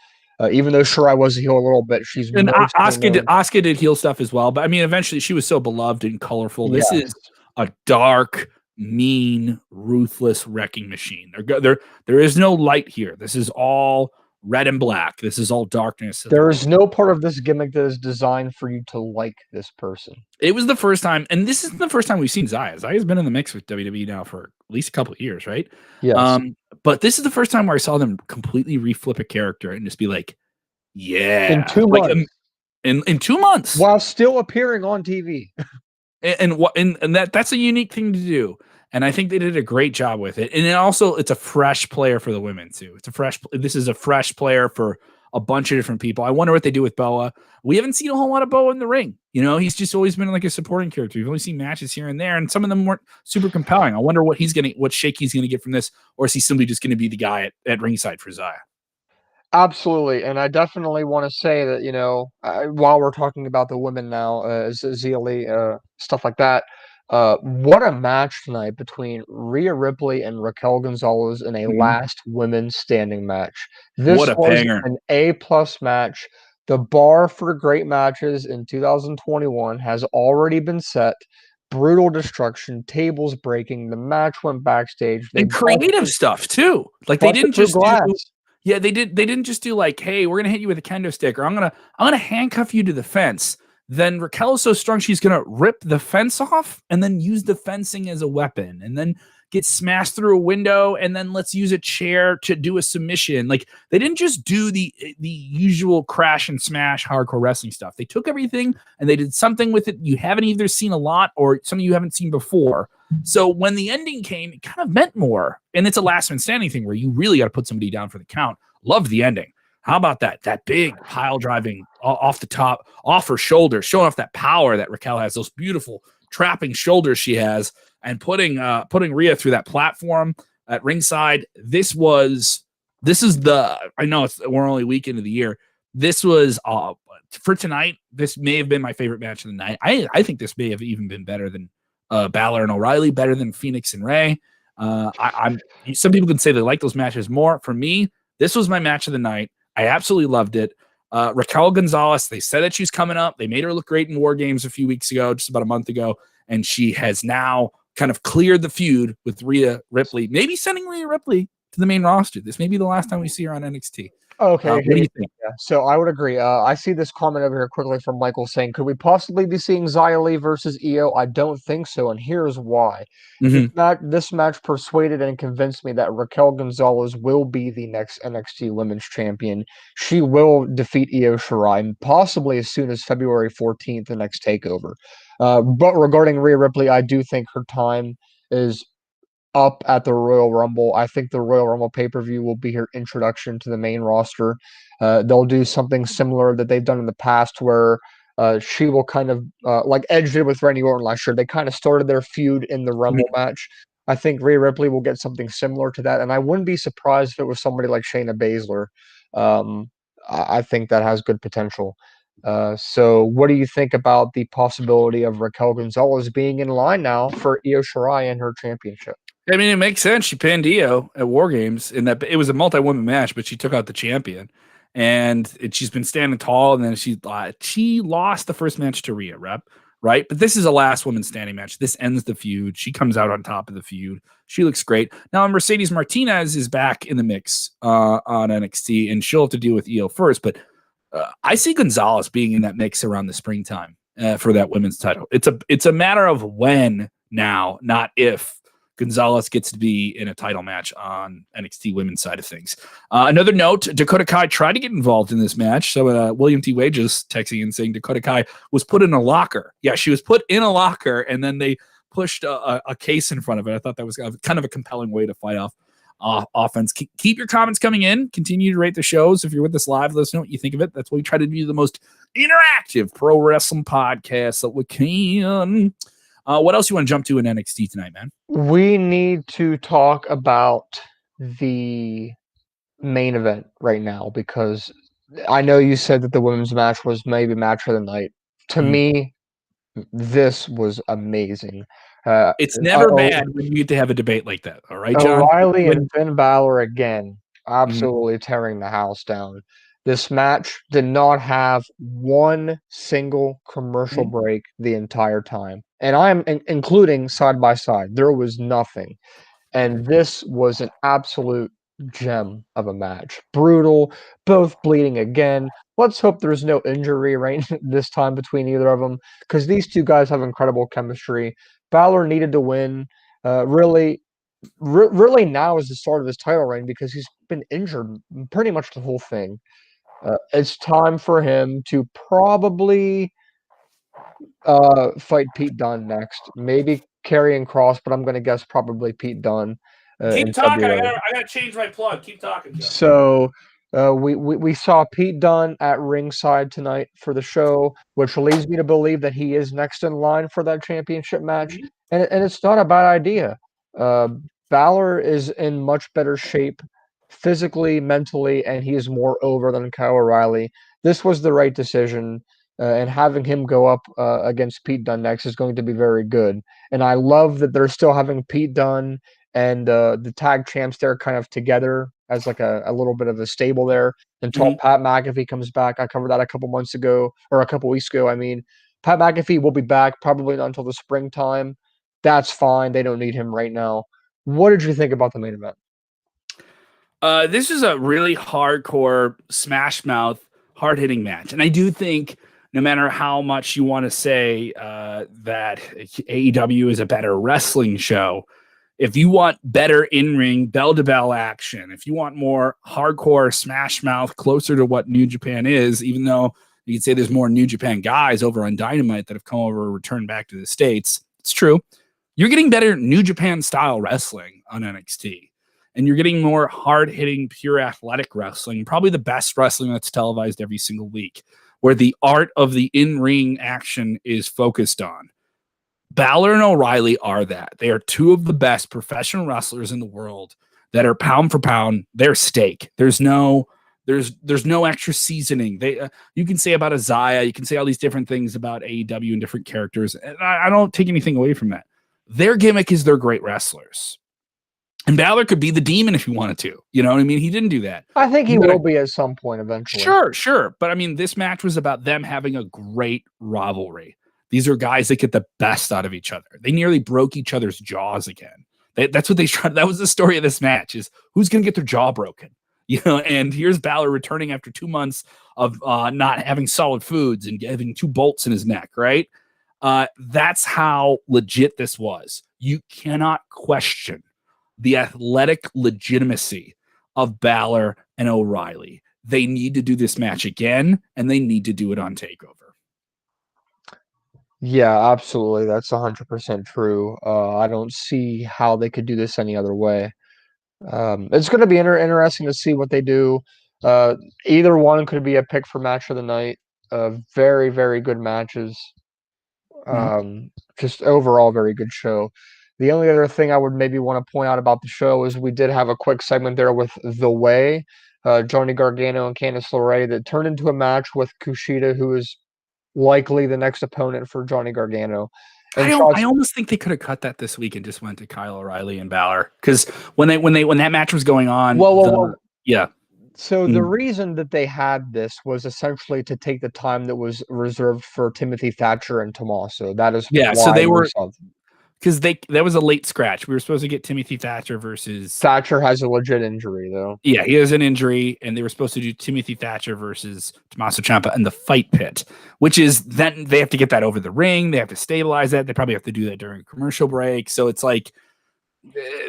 S2: Even though Shirai was a heel a little bit, she's
S1: Asuka did heel stuff as well. But I mean, eventually she was so beloved and colorful. This is a dark, mean, ruthless wrecking machine. There is no light here. This is all red and black. This is all darkness.
S2: There is no part of this gimmick that is designed for you to like this person.
S1: It was the first time, and this isn't the first time we've seen Xia. Xia's been in the mix with WWE now for at least a couple of years, right?
S2: Yes.
S1: But this is the first time where I saw them completely reflip a character and just be like, yeah.
S2: In 2 months.
S1: In 2 months.
S2: While still appearing on TV.
S1: And that's a unique thing to do. And I think they did a great job with it. And it's a fresh player for the women too. This is a fresh player for a bunch of different people. I wonder what they do with Boa. We haven't seen a whole lot of Boa in the ring. He's just always been like a supporting character. We've only seen matches here and there, and some of them weren't super compelling. I wonder what shake he's gonna get from this, or is he simply just gonna be the guy at ringside for Xia?
S2: Absolutely, and I definitely want to say that while we're talking about the women now, Xia Li, stuff like that. What a match tonight between Rhea Ripley and Raquel Gonzalez in a last women standing match. This was
S1: banger.
S2: An A+ match. The bar for great matches in 2021 has already been set. Brutal destruction, tables breaking. The match went backstage.
S1: And creative stuff too. Like they didn't just they didn't just do like, hey, we're gonna hit you with a kendo stick, or I'm gonna handcuff you to the fence. Then Raquel is so strong she's gonna rip the fence off and then use the fencing as a weapon, and then get smashed through a window, and then let's use a chair to do a submission. Like they didn't just do the usual crash and smash hardcore wrestling stuff. They took everything and they did something with it you haven't either seen a lot or something you haven't seen before. So when the ending came, it kind of meant more. And it's a last man standing thing where you really got to put somebody down for the count. Love the ending. How about that? That big pile driving off the top, off her shoulders, showing off that power that Raquel has, those beautiful trapping shoulders she has, and putting Rhea through that platform at ringside. This is the, I know we're only a week into the year. This was for tonight. This may have been my favorite match of the night. I think this may have even been better than Balor and O'Reilly, better than Fenix and Ray. Some people can say they like those matches more. For me, this was my match of the night. I absolutely loved it. Raquel Gonzalez, they said that she's coming up. They made her look great in War Games a few weeks ago, just about a month ago, and she has now kind of cleared the feud with Rhea Ripley, maybe sending Rhea Ripley to the main roster. This may be the last time we see her on NXT.
S2: Okay.
S1: What do you think?
S2: Yeah. So I would agree. I see this comment over here quickly from Michael saying, could we possibly be seeing Xia Li versus Io? I don't think so, and here's why. This match persuaded and convinced me that Raquel Gonzalez will be the next NXT Women's Champion. She will defeat Io Shirai, possibly as soon as February 14th, the next TakeOver. But regarding Rhea Ripley, I do think her time is up at the Royal Rumble. I think the Royal Rumble pay-per-view will be her introduction to the main roster. They'll do something similar that they've done in the past where she will kind of, like Edge did with Randy Orton last year, they kind of started their feud in the Rumble match. I think Rhea Ripley will get something similar to that, and I wouldn't be surprised if it was somebody like Shayna Baszler. I think that has good potential. So what do you think about the possibility of Raquel Gonzalez being in line now for Io Shirai and her championship?
S1: I mean, it makes sense. She pinned Io at War Games in that it was a multi-woman match, but she took out the champion, and she's been standing tall. And then she lost the first match to Rhea, right? But this is a last woman standing match. This ends the feud. She comes out on top of the feud. She looks great. Now Mercedes Martinez is back in the mix on NXT, and she'll have to deal with Io first. But I see Gonzalez being in that mix around the springtime for that women's title. It's a matter of when now, not if. Gonzalez gets to be in a title match on NXT women's side of things. Another note, Dakota Kai tried to get involved in this match. So William T. Wages texting and saying Dakota Kai was put in a locker. Yeah, she was put in a locker, and then they pushed a case in front of it. I thought that was kind of a compelling way to fight off offense. Keep your comments coming in. Continue to rate the shows. If you're with us live, let us know what you think of it. That's why we try to do the most interactive pro wrestling podcast that we can. What else you want to jump to in NXT tonight, man?
S2: We need to talk about the main event right now because I know you said that the women's match was maybe match of the night. To me, this was amazing.
S1: It's never bad when you get to have a debate like that. All right, John?
S2: O'Reilly and Finn Balor again, absolutely tearing the house down. This match did not have one single commercial break the entire time. And I'm including side by side. There was nothing. And this was an absolute gem of a match. Brutal, both bleeding again. Let's hope there's no injury right this time between either of them because these two guys have incredible chemistry. Balor needed to win. Really now is the start of his title reign because he's been injured pretty much the whole thing. It's time for him to probably fight Pete Dunne next. Maybe Karrion Kross, but I'm going to guess probably Pete Dunne.
S1: Keep talking. I gotta change my plug. Keep talking, Joe.
S2: So we saw Pete Dunne at ringside tonight for the show, which leads me to believe that he is next in line for that championship match. And it's not a bad idea. Balor is in much better shape physically, mentally, and he is more over than Kyle O'Reilly. This was the right decision. And having him go up against Pete Dunne next is going to be very good. And I love that they're still having Pete Dunne and the tag champs there kind of together as like a little bit of a stable there until Pat McAfee comes back. I covered that a couple weeks ago. I mean, Pat McAfee will be back probably not until the springtime. That's fine. They don't need him right now. What did you think about the main event?
S1: This is a really hardcore, smash mouth, hard hitting match. And I do think no matter how much you want to say that AEW is a better wrestling show, if you want better in-ring, bell-to-bell action, if you want more hardcore, smash mouth, closer to what New Japan is, even though you could say there's more New Japan guys over on Dynamite that have come over and returned back to the States, it's true. You're getting better New Japan style wrestling on NXT. And you're getting more hard-hitting, pure athletic wrestling, probably the best wrestling that's televised every single week, where the art of the in-ring action is focused on. Balor and O'Reilly are that. They are two of the best professional wrestlers in the world that are pound for pound, they're steak. There's no extra seasoning. You can say about Isaiah, you can say all these different things about AEW and different characters, and I don't take anything away from that. Their gimmick is they're great wrestlers. And Balor could be the demon if he wanted to. You know what I mean? He didn't do that.
S2: I think he will be at some point eventually.
S1: Sure. But I mean, this match was about them having a great rivalry. These are guys that get the best out of each other. They nearly broke each other's jaws again. That's what they tried. That was the story of this match, is who's going to get their jaw broken. And here's Balor returning after 2 months of not having solid foods and having 2 bolts in his neck, right? That's how legit this was. You cannot question the athletic legitimacy of Balor and O'Reilly. They need to do this match again, and they need to do it on TakeOver.
S2: Yeah, absolutely. That's 100% true. I don't see how they could do this any other way. It's going to be interesting to see what they do. Either one could be a pick for match of the night. Very, very good matches. Just overall very good show. The only other thing I would maybe want to point out about the show is we did have a quick segment there with The Way, Johnny Gargano and Candice LeRae, that turned into a match with Kushida, who is likely the next opponent for Johnny Gargano.
S1: And I almost think they could have cut that this week and just went to Kyle O'Reilly and Balor, because when that match was going on, yeah.
S2: So the reason that they had this was essentially to take the time that was reserved for Timothy Thatcher and Tommaso. That is why
S1: so they were, because that was a late scratch. We were supposed to get Timothy Thatcher versus
S2: Thatcher has a legit injury though.
S1: Yeah, he has an injury, and they were supposed to do Timothy Thatcher versus Tommaso Ciampa in the Fight Pit, which is then they have to get that over the ring. They have to stabilize that. They probably have to do that during a commercial break. So it's like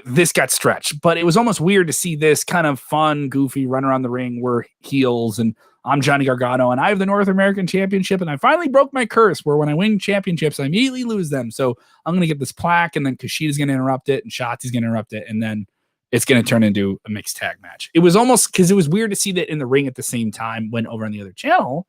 S1: this got stretched, but it was almost weird to see this kind of fun, goofy run around the ring. We're heels, and I'm Johnny Gargano, and I have the North American Championship, and I finally broke my curse where when I win championships, I immediately lose them. So I'm going to get this plaque, and then Kushida's going to interrupt it, and Shotzi's going to interrupt it, and then it's going to turn into a mixed tag match. It was almost, because it was weird to see that in the ring at the same time when over on the other channel,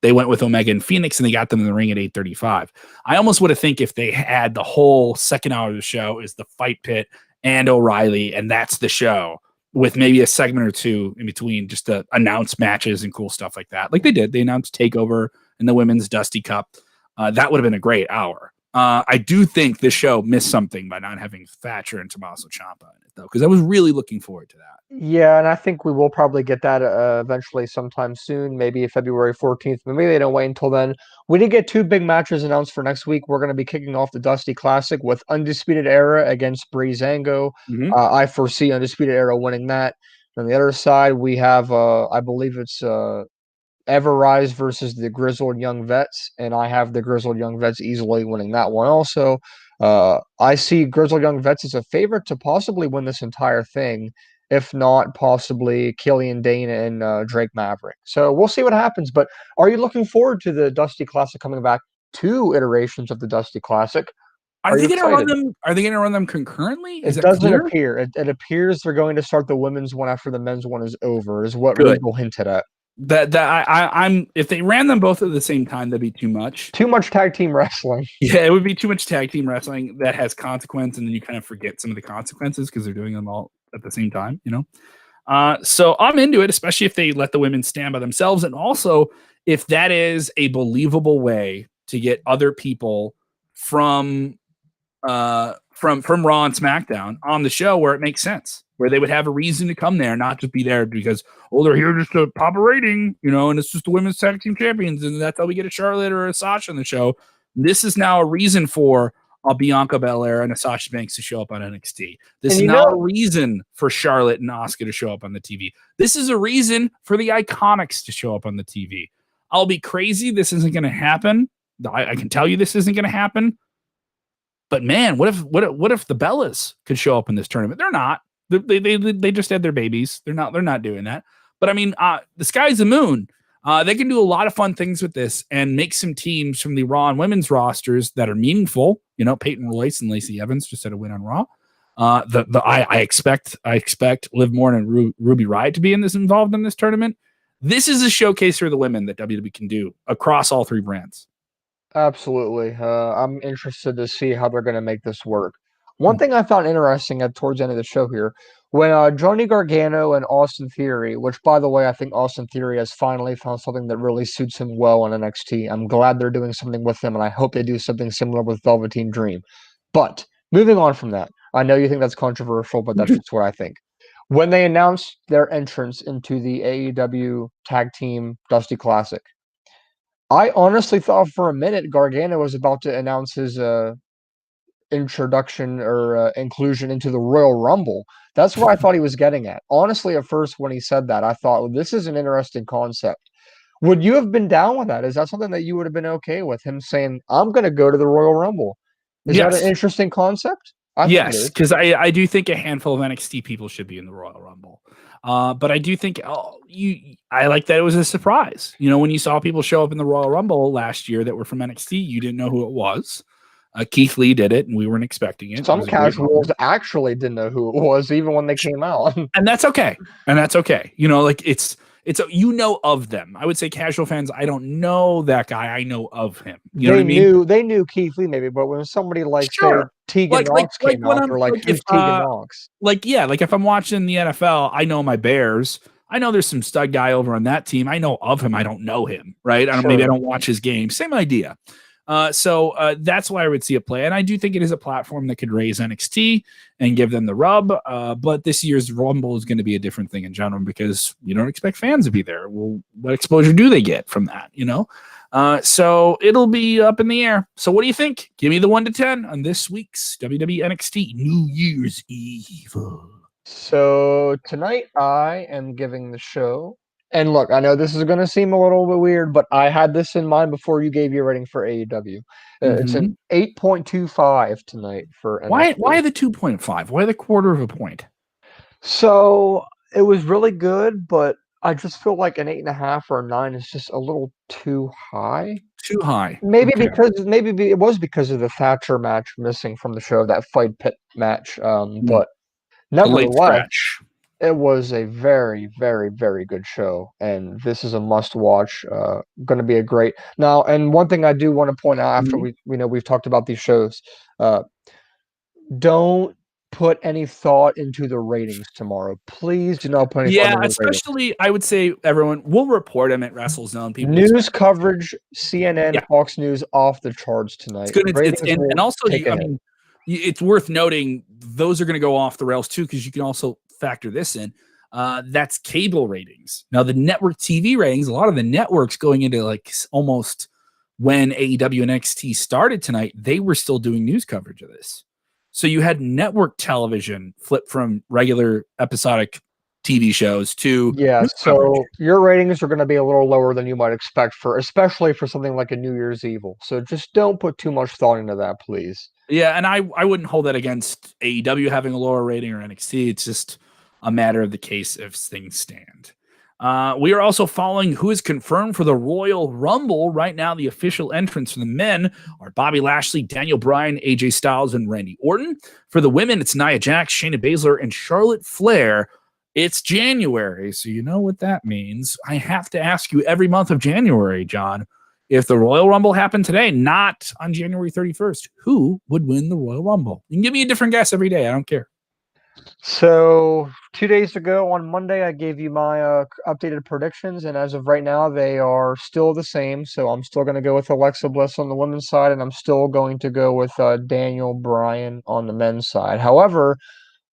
S1: they went with Omega and Fenix, and they got them in the ring at 8:35. I almost would have think if they had the whole second hour of the show is the Fight Pit and O'Reilly, and that's the show, with maybe a segment or two in between just to announce matches and cool stuff like that. Like they did. They announced TakeOver and the Women's Dusty Cup. That would have been a great hour. I do think this show missed something by not having Thatcher and Tommaso Ciampa in it, though, because I was really looking forward to that.
S2: Yeah, and I think we will probably get that eventually sometime soon, maybe February 14th. Maybe they don't wait until then. We did get 2 big matches announced for next week. We're going to be kicking off the Dusty Classic with Undisputed Era against Breezango. I foresee Undisputed Era winning that. On the other side, we have, I believe it's Everrise versus the Grizzled Young Vets, and I have the Grizzled Young Vets easily winning that one also. I see Grizzled Young Vets as a favorite to possibly win this entire thing, if not possibly Killian Dane and Drake Maverick. So we'll see what happens. But are you looking forward to the Dusty Classic coming back? 2 iterations of the Dusty Classic.
S1: Are they going to run them? Are they going to run them concurrently?
S2: It doesn't appear. It appears they're going to start the women's one after the men's one is over. Is what Regal hinted at.
S1: I'm if they ran them both at the same time, that'd be too much.
S2: Too much tag team wrestling.
S1: Yeah, it would be too much tag team wrestling that has consequence, and then you kind of forget some of the consequences because they're doing them all at the same time, you know? So I'm into it, especially if they let the women stand by themselves. And also if that is a believable way to get other people from Raw and SmackDown on the show where it makes sense, where they would have a reason to come there, not just be there because, they're here just to pop a rating, you know, and it's just the women's tag team champions. And that's how we get a Charlotte or a Sasha on the show. This is now a reason for a Bianca Belair and a Sasha Banks to show up on NXT. This is now a reason for Charlotte and Asuka to show up on the TV. This is a reason for the Iconics to show up on the TV. I'll be crazy. This isn't going to happen. I can tell you this isn't going to happen. But man, what if the Bellas could show up in this tournament? They're not. They just had their babies. They're not doing that. But I mean, the sky's the moon. They can do a lot of fun things with this and make some teams from the Raw and women's rosters that are meaningful. You know, Peyton Royce and Lacey Evans just had a win on Raw. I expect Liv Morgan and Ruby Riott to be involved in this tournament. This is a showcase for the women that WWE can do across all three brands.
S2: Absolutely. I'm interested to see how they're going to make this work. One thing I found interesting towards the end of the show here, when Johnny Gargano and Austin Theory, which, by the way, I think Austin Theory has finally found something that really suits him well on NXT. I'm glad they're doing something with him, and I hope they do something similar with Velveteen Dream. But moving on from that, I know you think that's controversial, but that's just what I think. When they announced their entrance into the AEW Tag Team Dusty Classic, I honestly thought for a minute Gargano was about to announce his introduction or inclusion into the Royal Rumble. That's what I thought he was getting at. Honestly, at first when he said that, I thought, well, this is an interesting concept. Would you have been down with that? Is that something that you would have been okay with, him saying, I'm going to go to the Royal Rumble? Is that an interesting concept?
S1: Yes, because I do think a handful of NXT people should be in the Royal Rumble. But I do think I like that it was a surprise. You know, when you saw people show up in the Royal Rumble last year that were from NXT, you didn't know who it was. Keith Lee did it, and we weren't expecting it.
S2: Some casuals actually didn't know who it was, even when they came out.
S1: And that's okay. You know, like it's you know of them. I would say casual fans, I don't know that guy. I know of him. You know what I mean?
S2: They knew Keith Lee maybe, but when somebody like say Tegan Knox came out, they're like, who's Tegan Knox?
S1: Like if I'm watching the NFL, I know my Bears. I know there's some stud guy over on that team. I know of him. I don't know him, right? Maybe I don't watch his game. Same idea. So that's why I would see a play. And I do think it is a platform that could raise NXT and give them the rub. But this year's Rumble is going to be a different thing in general because you don't expect fans to be there. Well, what exposure do they get from that, you know? So it'll be up in the air. So what do you think? Give me the 1 to 10 on this week's WWE NXT New Year's Eve.
S2: So tonight I am giving the show. And look, I know this is going to seem a little bit weird, but I had this in mind before you gave your rating for AEW. It's an 8.25 tonight for NXT.
S1: Why the 2.5? Why the quarter of a point?
S2: So it was really good, but I just feel like an 8.5 or a 9 is just a little too high.
S1: Too high.
S2: Maybe it was because of the Thatcher match missing from the show, that fight pit match. But nevertheless, it was a very, very, very good show, and this is a must-watch. Going to be a great now. And one thing I do want to point out after we've talked about these shows, don't put any thought into the ratings tomorrow. Please do not put any thought into the
S1: especially
S2: ratings.
S1: I would say everyone will report them at WrestleZone. People
S2: news coverage, CNN, Fox News off the charts tonight.
S1: And also, it's worth noting those are going to go off the rails too, because you can also factor this in. That's cable ratings. Now the network TV ratings, a lot of the networks going into like almost when AEW NXT started tonight, they were still doing news coverage of this. So you had network television flip from regular episodic TV shows to
S2: so your ratings are going to be a little lower than you might expect especially for something like a New Year's Evil. So just don't put too much thought into that, please.
S1: Yeah, and I wouldn't hold that against AEW having a lower rating or NXT. It's just a matter of the case if things stand. We are also following who is confirmed for the Royal Rumble. Right now, the official entrants for the men are Bobby Lashley, Daniel Bryan, AJ Styles, and Randy Orton. For the women, it's Nia Jax, Shayna Baszler, and Charlotte Flair. It's January, so you know what that means. I have to ask you every month of January, John, if the Royal Rumble happened today, not on January 31st, who would win the Royal Rumble? You can give me a different guess every day. I don't care.
S2: So 2 days ago on Monday, I gave you my updated predictions, and as of right now, they are still the same. So I'm still going to go with Alexa Bliss on the women's side, and I'm still going to go with Daniel Bryan on the men's side. However,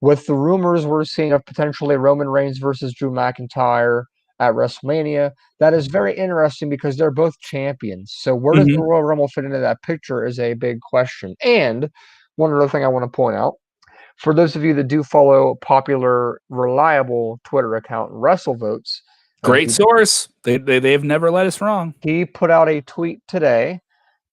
S2: with the rumors we're seeing of potentially Roman Reigns versus Drew McIntyre at WrestleMania, that is very interesting because they're both champions. So where does the Royal Rumble fit into that picture is a big question. And one other thing I want to point out, for those of you that do follow popular, reliable Twitter account WrestleVotes,
S1: great source. They've never let us wrong.
S2: He put out a tweet today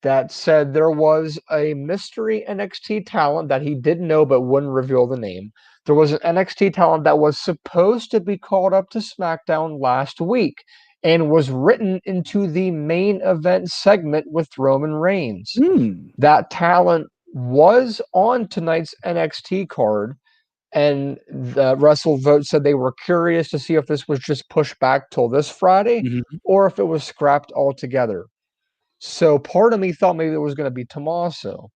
S2: that said there was a mystery NXT talent that he didn't know but wouldn't reveal the name. There was an NXT talent that was supposed to be called up to SmackDown last week. and was written into the main event segment with Roman Reigns. That talent was on tonight's NXT card, and the WrestleVote said they were curious to see if this was just pushed back till this Friday or if it was scrapped altogether. So part of me thought maybe it was going to be Tommaso,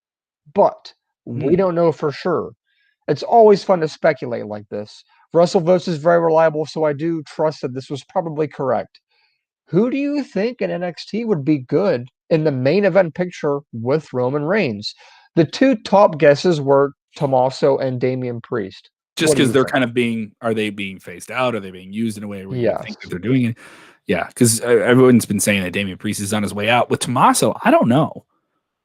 S2: but we don't know for sure. It's always fun to speculate like this. WrestleVotes is very reliable, so I do trust that this was probably correct. Who do you think in NXT would be good in the main event picture with Roman Reigns? The two top guesses were Tommaso and Damian Priest.
S1: Just because they're kind of are they being phased out? Are they being used in a way where you think that they're doing it? Yeah, because everyone's been saying that Damian Priest is on his way out. With Tommaso, I don't know.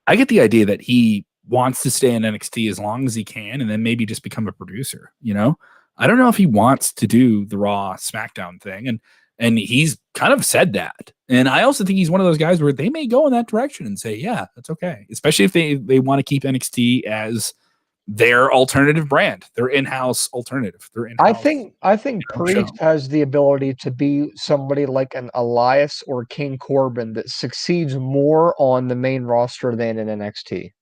S1: I get the idea that he wants to stay in NXT as long as he can and then maybe just become a producer, you know? I don't know if he wants to do the Raw SmackDown thing, and he's kind of said that. And I also think he's one of those guys where they may go in that direction and say, yeah, that's okay. Especially if they want to keep NXT as their alternative brand, their in-house alternative.
S2: I think Priest has the ability to be somebody like an Elias or King Corbin that succeeds more on the main roster than in NXT.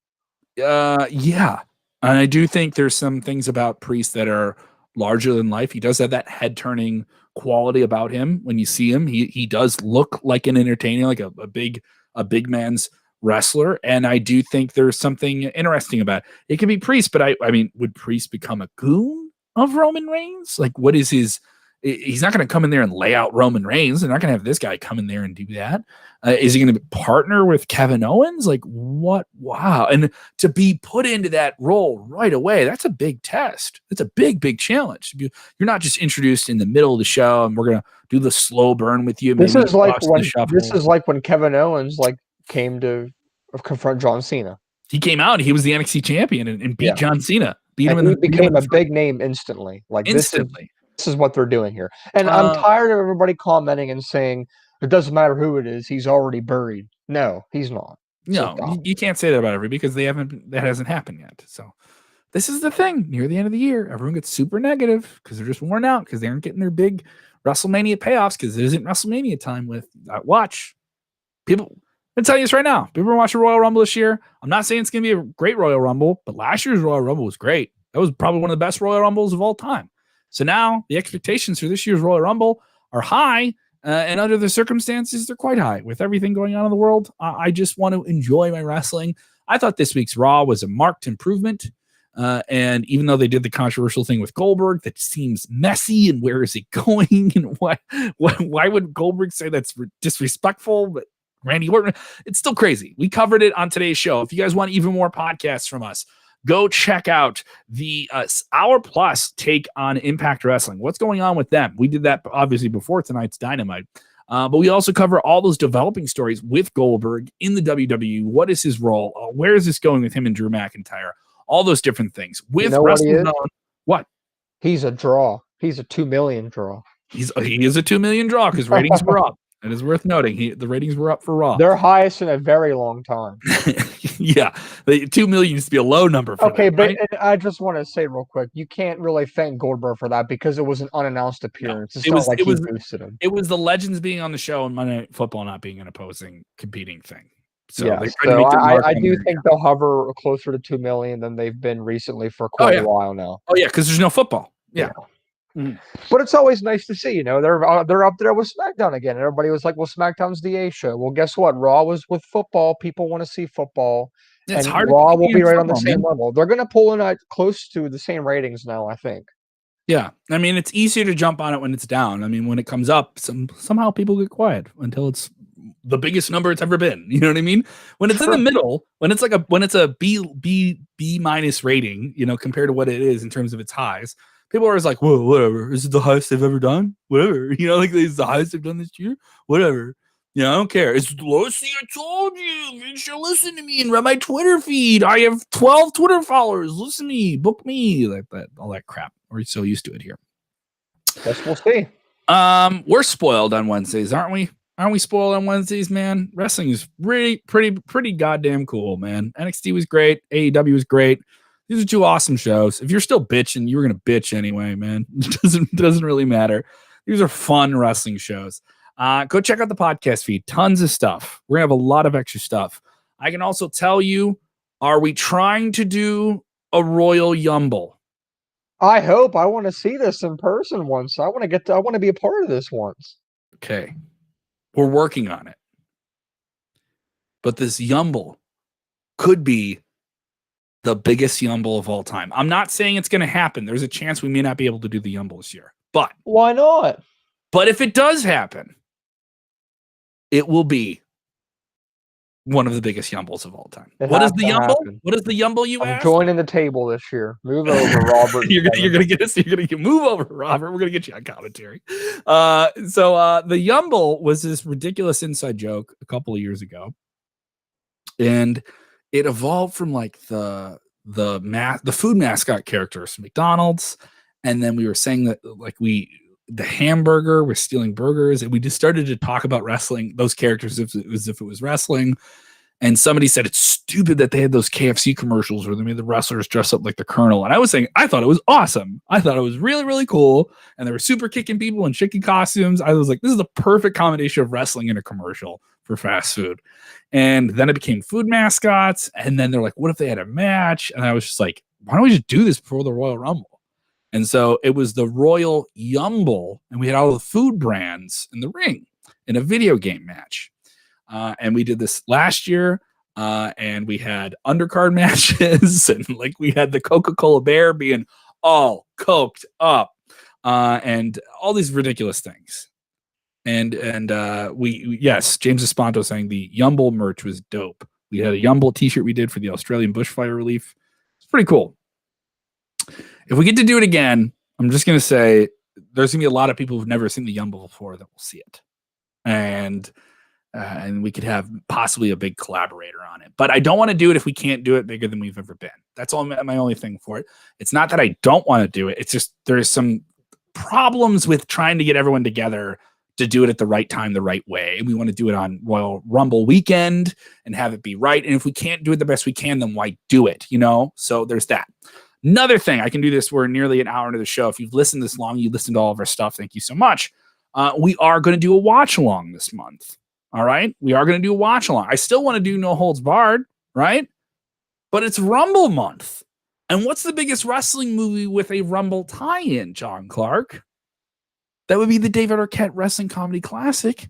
S1: Yeah. And I do think there's some things about Priest that are larger than life. He does have that head-turning quality about him. When you see him, he does look like an entertainer, like a big man's wrestler, and I do think there's something interesting about it. It could be Priest, but I mean, would Priest become a goon of Roman Reigns? Like, what is his? He's not going to come in there and lay out Roman Reigns. They're not going to have this guy come in there and do that. Is he going to partner with Kevin Owens? Like, what? Wow! And to be put into that role right away, that's a big test. It's a big challenge. You're not just introduced in the middle of the show, and we're going to do the slow burn with you.
S2: This is like when Kevin Owens came to confront John Cena.
S1: He came out and he was the NXT champion and beat John Cena. Beat him,
S2: and he became a big name instantly. This is what they're doing here. And I'm tired of everybody commenting and saying it doesn't matter who it is, he's already buried. No, he's not.
S1: No, you can't say that about everybody because that hasn't happened yet. So this is the thing. Near the end of the year, everyone gets super negative because they're just worn out because they aren't getting their big WrestleMania payoffs because it isn't WrestleMania time with watch. People, I'm telling you this right now. People are watching Royal Rumble this year. I'm not saying it's going to be a great Royal Rumble, but last year's Royal Rumble was great. That was probably one of the best Royal Rumbles of all time. So now the expectations for this year's Royal Rumble are high, and under the circumstances, they're quite high. With everything going on in the world, I just want to enjoy my wrestling. I thought this week's Raw was a marked improvement. And even though they did the controversial thing with Goldberg, that seems messy, and where is it going? And why would Goldberg say that's disrespectful? But Randy Orton, it's still crazy. We covered it on today's show. If you guys want even more podcasts from us, go check out the Hour Plus take on Impact Wrestling. What's going on with them? We did that obviously before tonight's Dynamite. But we also cover all those developing stories with Goldberg in the WWE. What is his role? Where is this going with him and Drew McIntyre? All those different things. With WrestleZone, what?
S2: He's a draw. He's a 2 million draw.
S1: He is a 2 million draw because ratings were up. It is worth noting. The ratings were up for Raw.
S2: They're highest in a very long time.
S1: Yeah. The 2 million used to be a low number for them,
S2: but
S1: right?
S2: I just want to say real quick, you can't really thank Goldberg for that because it was an unannounced appearance.
S1: No,
S2: it's not like he boosted him.
S1: It was the Legends being on the show and Monday Night Football not being an opposing competing thing.
S2: So, I do think they'll hover closer to 2 million than they've been recently for quite a while now.
S1: Oh, yeah, because there's no football. Yeah.
S2: Mm-hmm. But it's always nice to see, they're up there with SmackDown again. And everybody was like, well, SmackDown's the A show. Well, guess what? Raw was with football. People want to see football.
S1: It's
S2: and
S1: hard
S2: Raw will be right on the same level. They're going to pull in close to the same ratings now, I think.
S1: Yeah. I mean, it's easier to jump on it when it's down. I mean, when it comes up, somehow people get quiet until it's the biggest number it's ever been. You know what I mean? When it's in the middle, when it's a B minus rating, compared to what it is in terms of its highs, people are always like, whoa, whatever. Is it the highest they've ever done? Whatever. It's the highest they've done this year? Whatever. I don't care. It's the lowest thing I told you. You should listen to me and read my Twitter feed. I have 12 Twitter followers. Listen to me. Book me. Like that, all that crap. We're so used to it here.
S2: Guess we'll see.
S1: We're spoiled on Wednesdays, aren't we? Aren't we spoiled on Wednesdays, man? Wrestling is really pretty goddamn cool, man. NXT was great. AEW was great. These are two awesome shows. If you're still bitching, you were going to bitch anyway, man. It doesn't really matter. These are fun wrestling shows. Go check out the podcast feed. Tons of stuff. We're going to have a lot of extra stuff. I can also tell you, are we trying to do a Royal Yumble?
S2: I hope. I want to see this in person once. I want to be a part of this once.
S1: Okay. We're working on it. But this Yumble could be the biggest Yumble of all time. I'm not saying it's going to happen. There's a chance we may not be able to do the Yumble this year. But
S2: why not?
S1: But if it does happen, it will be one of the biggest Yumbles of all time. What is the Yumble? What is the Yumble, you ask?
S2: I'm joining the table this year. Move over, Robert.
S1: You're gonna get us. You're gonna move over, Robert. We're gonna get you on commentary. So the Yumble was this ridiculous inside joke a couple of years ago, and it evolved from like the food mascot characters from McDonald's, and then we were saying that like the hamburger, we're stealing burgers, and we just started to talk about wrestling, those characters as if it was wrestling. And somebody said it's stupid that they had those KFC commercials where they made the wrestlers dress up like the Colonel. And I was saying, I thought it was awesome. I thought it was really, really cool. And they were super kicking people in chicken costumes. I was like, this is the perfect combination of wrestling and a commercial for fast food. And then it became food mascots. And then they're like, what if they had a match? And I was just like, why don't we just do this before the Royal Rumble? And so it was the Royal Yumble, and we had all the food brands in the ring in a video game match. And we did this last year, and we had undercard matches, and like we had the Coca-Cola Bear being all coked up, and all these ridiculous things. And yes, James Espanto saying the Yumble merch was dope. We had a Yumble t-shirt we did for the Australian bushfire relief. It's pretty cool. If we get to do it again, I'm just going to say there's going to be a lot of people who've never seen the Yumble before that will see it. And we could have possibly a big collaborator on it. But I don't want to do it if we can't do it bigger than we've ever been. That's all my only thing for it. It's not that I don't want to do it. It's just there's some problems with trying to get everyone together to do it at the right time, the right way. We want to do it on Royal Rumble weekend and have it be right. And if we can't do it the best we can, then why do it? You know? So there's that. Another thing, I can do this. We're nearly an hour into the show. If you've listened this long, you listened to all of our stuff. Thank you so much. We are going to do a watch along this month. All right. We are going to do a watch along. I still want to do No Holds Barred, right? But it's Rumble month. And what's the biggest wrestling movie with a Rumble tie-in, John Clark? That would be the David Arquette Wrestling Comedy Classic,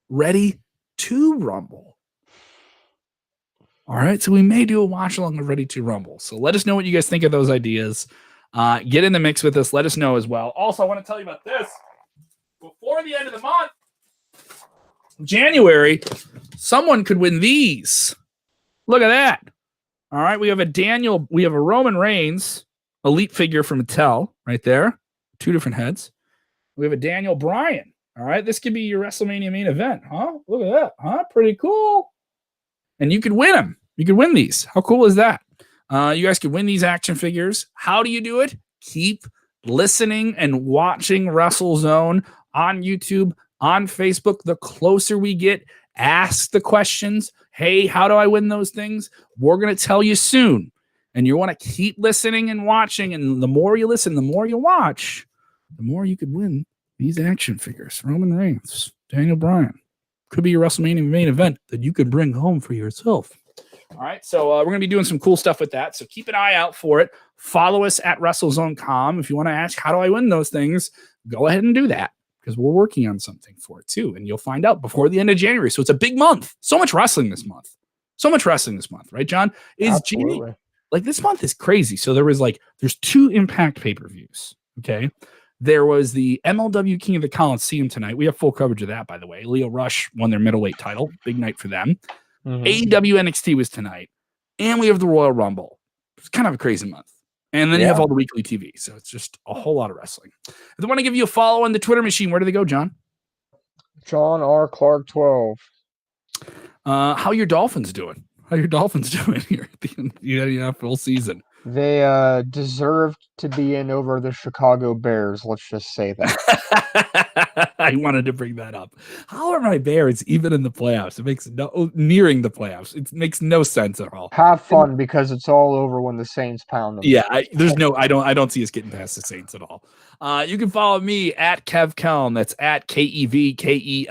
S1: Ready to Rumble. All right, so we may do a watch along of Ready to Rumble. So let us know what you guys think of those ideas. Get in the mix with us. Let us know as well. Also, I want to tell you about this. Before the end of the month, January, someone could win these. Look at that. All right, we have a Roman Reigns elite figure from Mattel right there. 2 different heads. We have a Daniel Bryan. All right, this could be your WrestleMania main event, huh? Look at that, huh? Pretty cool. And you could win them. You could win these. How cool is that? You guys could win these action figures. How do you do it? Keep listening and watching WrestleZone on YouTube, on Facebook. The closer we get, ask the questions. Hey, how do I win those things? We're going to tell you soon. And you want to keep listening and watching. And the more you listen, the more you watch, the more you could win these action figures. Roman Reigns, Daniel Bryan. Could be your WrestleMania main event that you could bring home for yourself. All right, so we're going to be doing some cool stuff with that. So keep an eye out for it. Follow us at WrestleZone.com. If you want to ask, how do I win those things? Go ahead and do that because we're working on something for it too. And you'll find out before the end of January. So it's a big month. So much wrestling this month. Right, John? January, like this month is crazy. So there's 2 Impact pay-per-views. Okay. There was the MLW King of the Coliseum tonight. We have full coverage of that, by the way. Leo Rush won their middleweight title. Big night for them. AEW NXT was tonight. And we have the Royal Rumble. It's kind of a crazy month. And then you have all the weekly TV. So it's just a whole lot of wrestling. If they want to give you a follow on the Twitter machine, where do they go, John?
S2: John R. Clark 12.
S1: How your Dolphins doing? How your Dolphins doing here at the end of full season?
S2: They deserved to be in over the Chicago Bears. Let's just say that.
S1: I wanted to bring that up. How are my Bears even in the playoffs? It makes no nearing the playoffs. It makes no sense at all.
S2: Have fun because it's all over when the Saints pound them.
S1: Yeah, I don't see us getting past the Saints at all. You can follow me at Kev Kelm. That's at KEVKELLAM.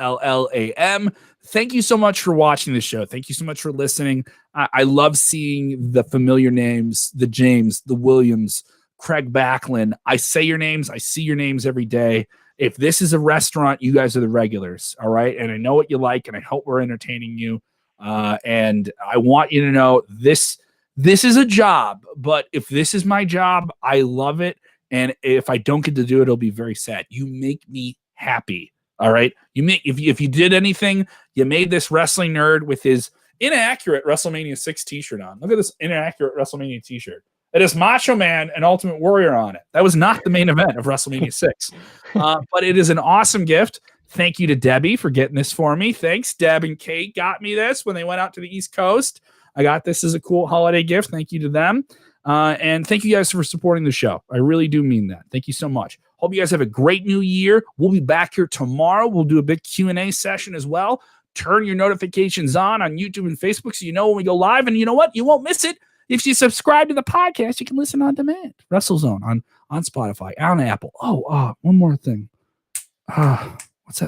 S1: Thank you so much for watching the show. Thank you so much for listening. I love seeing the familiar names, the James, the Williams, Craig Backlund. I say your names. I see your names every day. If this is a restaurant, you guys are the regulars, all right? And I know what you like, and I hope we're entertaining you. And I want you to know this is a job, but if this is my job, I love it. And if I don't get to do it, it'll be very sad. You make me happy. All right. If you did anything, you made this wrestling nerd with his inaccurate WrestleMania 6 t-shirt on. Look at this inaccurate WrestleMania t-shirt. It is Macho Man and Ultimate Warrior on it. That was not the main event of WrestleMania 6. But it is an awesome gift. Thank you to Debbie for getting this for me. Thanks. Deb and Kate got me this when they went out to the East Coast. I got this as a cool holiday gift. Thank you to them. And thank you guys for supporting the show. I really do mean that. Thank you so much. Hope you guys have a great new year. We'll be back here tomorrow. We'll do a big Q&A session as well. Turn your notifications on YouTube and Facebook so you know when we go live. And you know what? You won't miss it. If you subscribe to the podcast, you can listen on demand. WrestleZone on Spotify, on Apple. Oh, one more thing.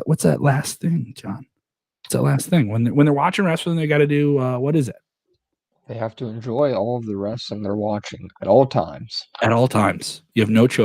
S1: What's that last thing, John? What's that last thing? When they're watching wrestling, they got to do, what is it?
S2: They have to enjoy all of the wrestling they're watching at all times.
S1: At all times. You have no choice.